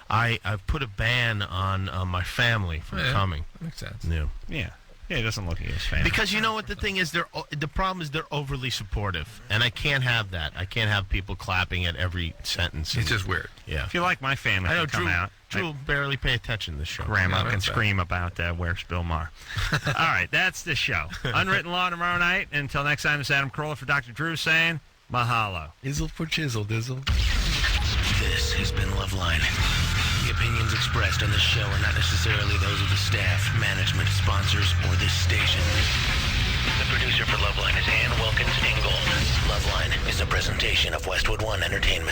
I've put a ban on my family from coming. That makes sense. Yeah. Yeah, he doesn't look at his family. Because you know what the thing is, the problem is they're overly supportive, and I can't have that. I can't have people clapping at every sentence. It's just weird. Yeah. If you like my family, I know come out. Drew will barely pay attention to this show. Grandma can scream about where's Bill Maher. All right, that's the show. Unwritten Law tomorrow night. Until next time, it's Adam Carolla for Dr. Drew saying mahalo. Izzle for chisel, dizzle. This has been Loveline. The opinions expressed on this show are not necessarily those of the staff, management, sponsors, or this station. The producer for Loveline is Ann Wilkins Ingold. Loveline is a presentation of Westwood One Entertainment.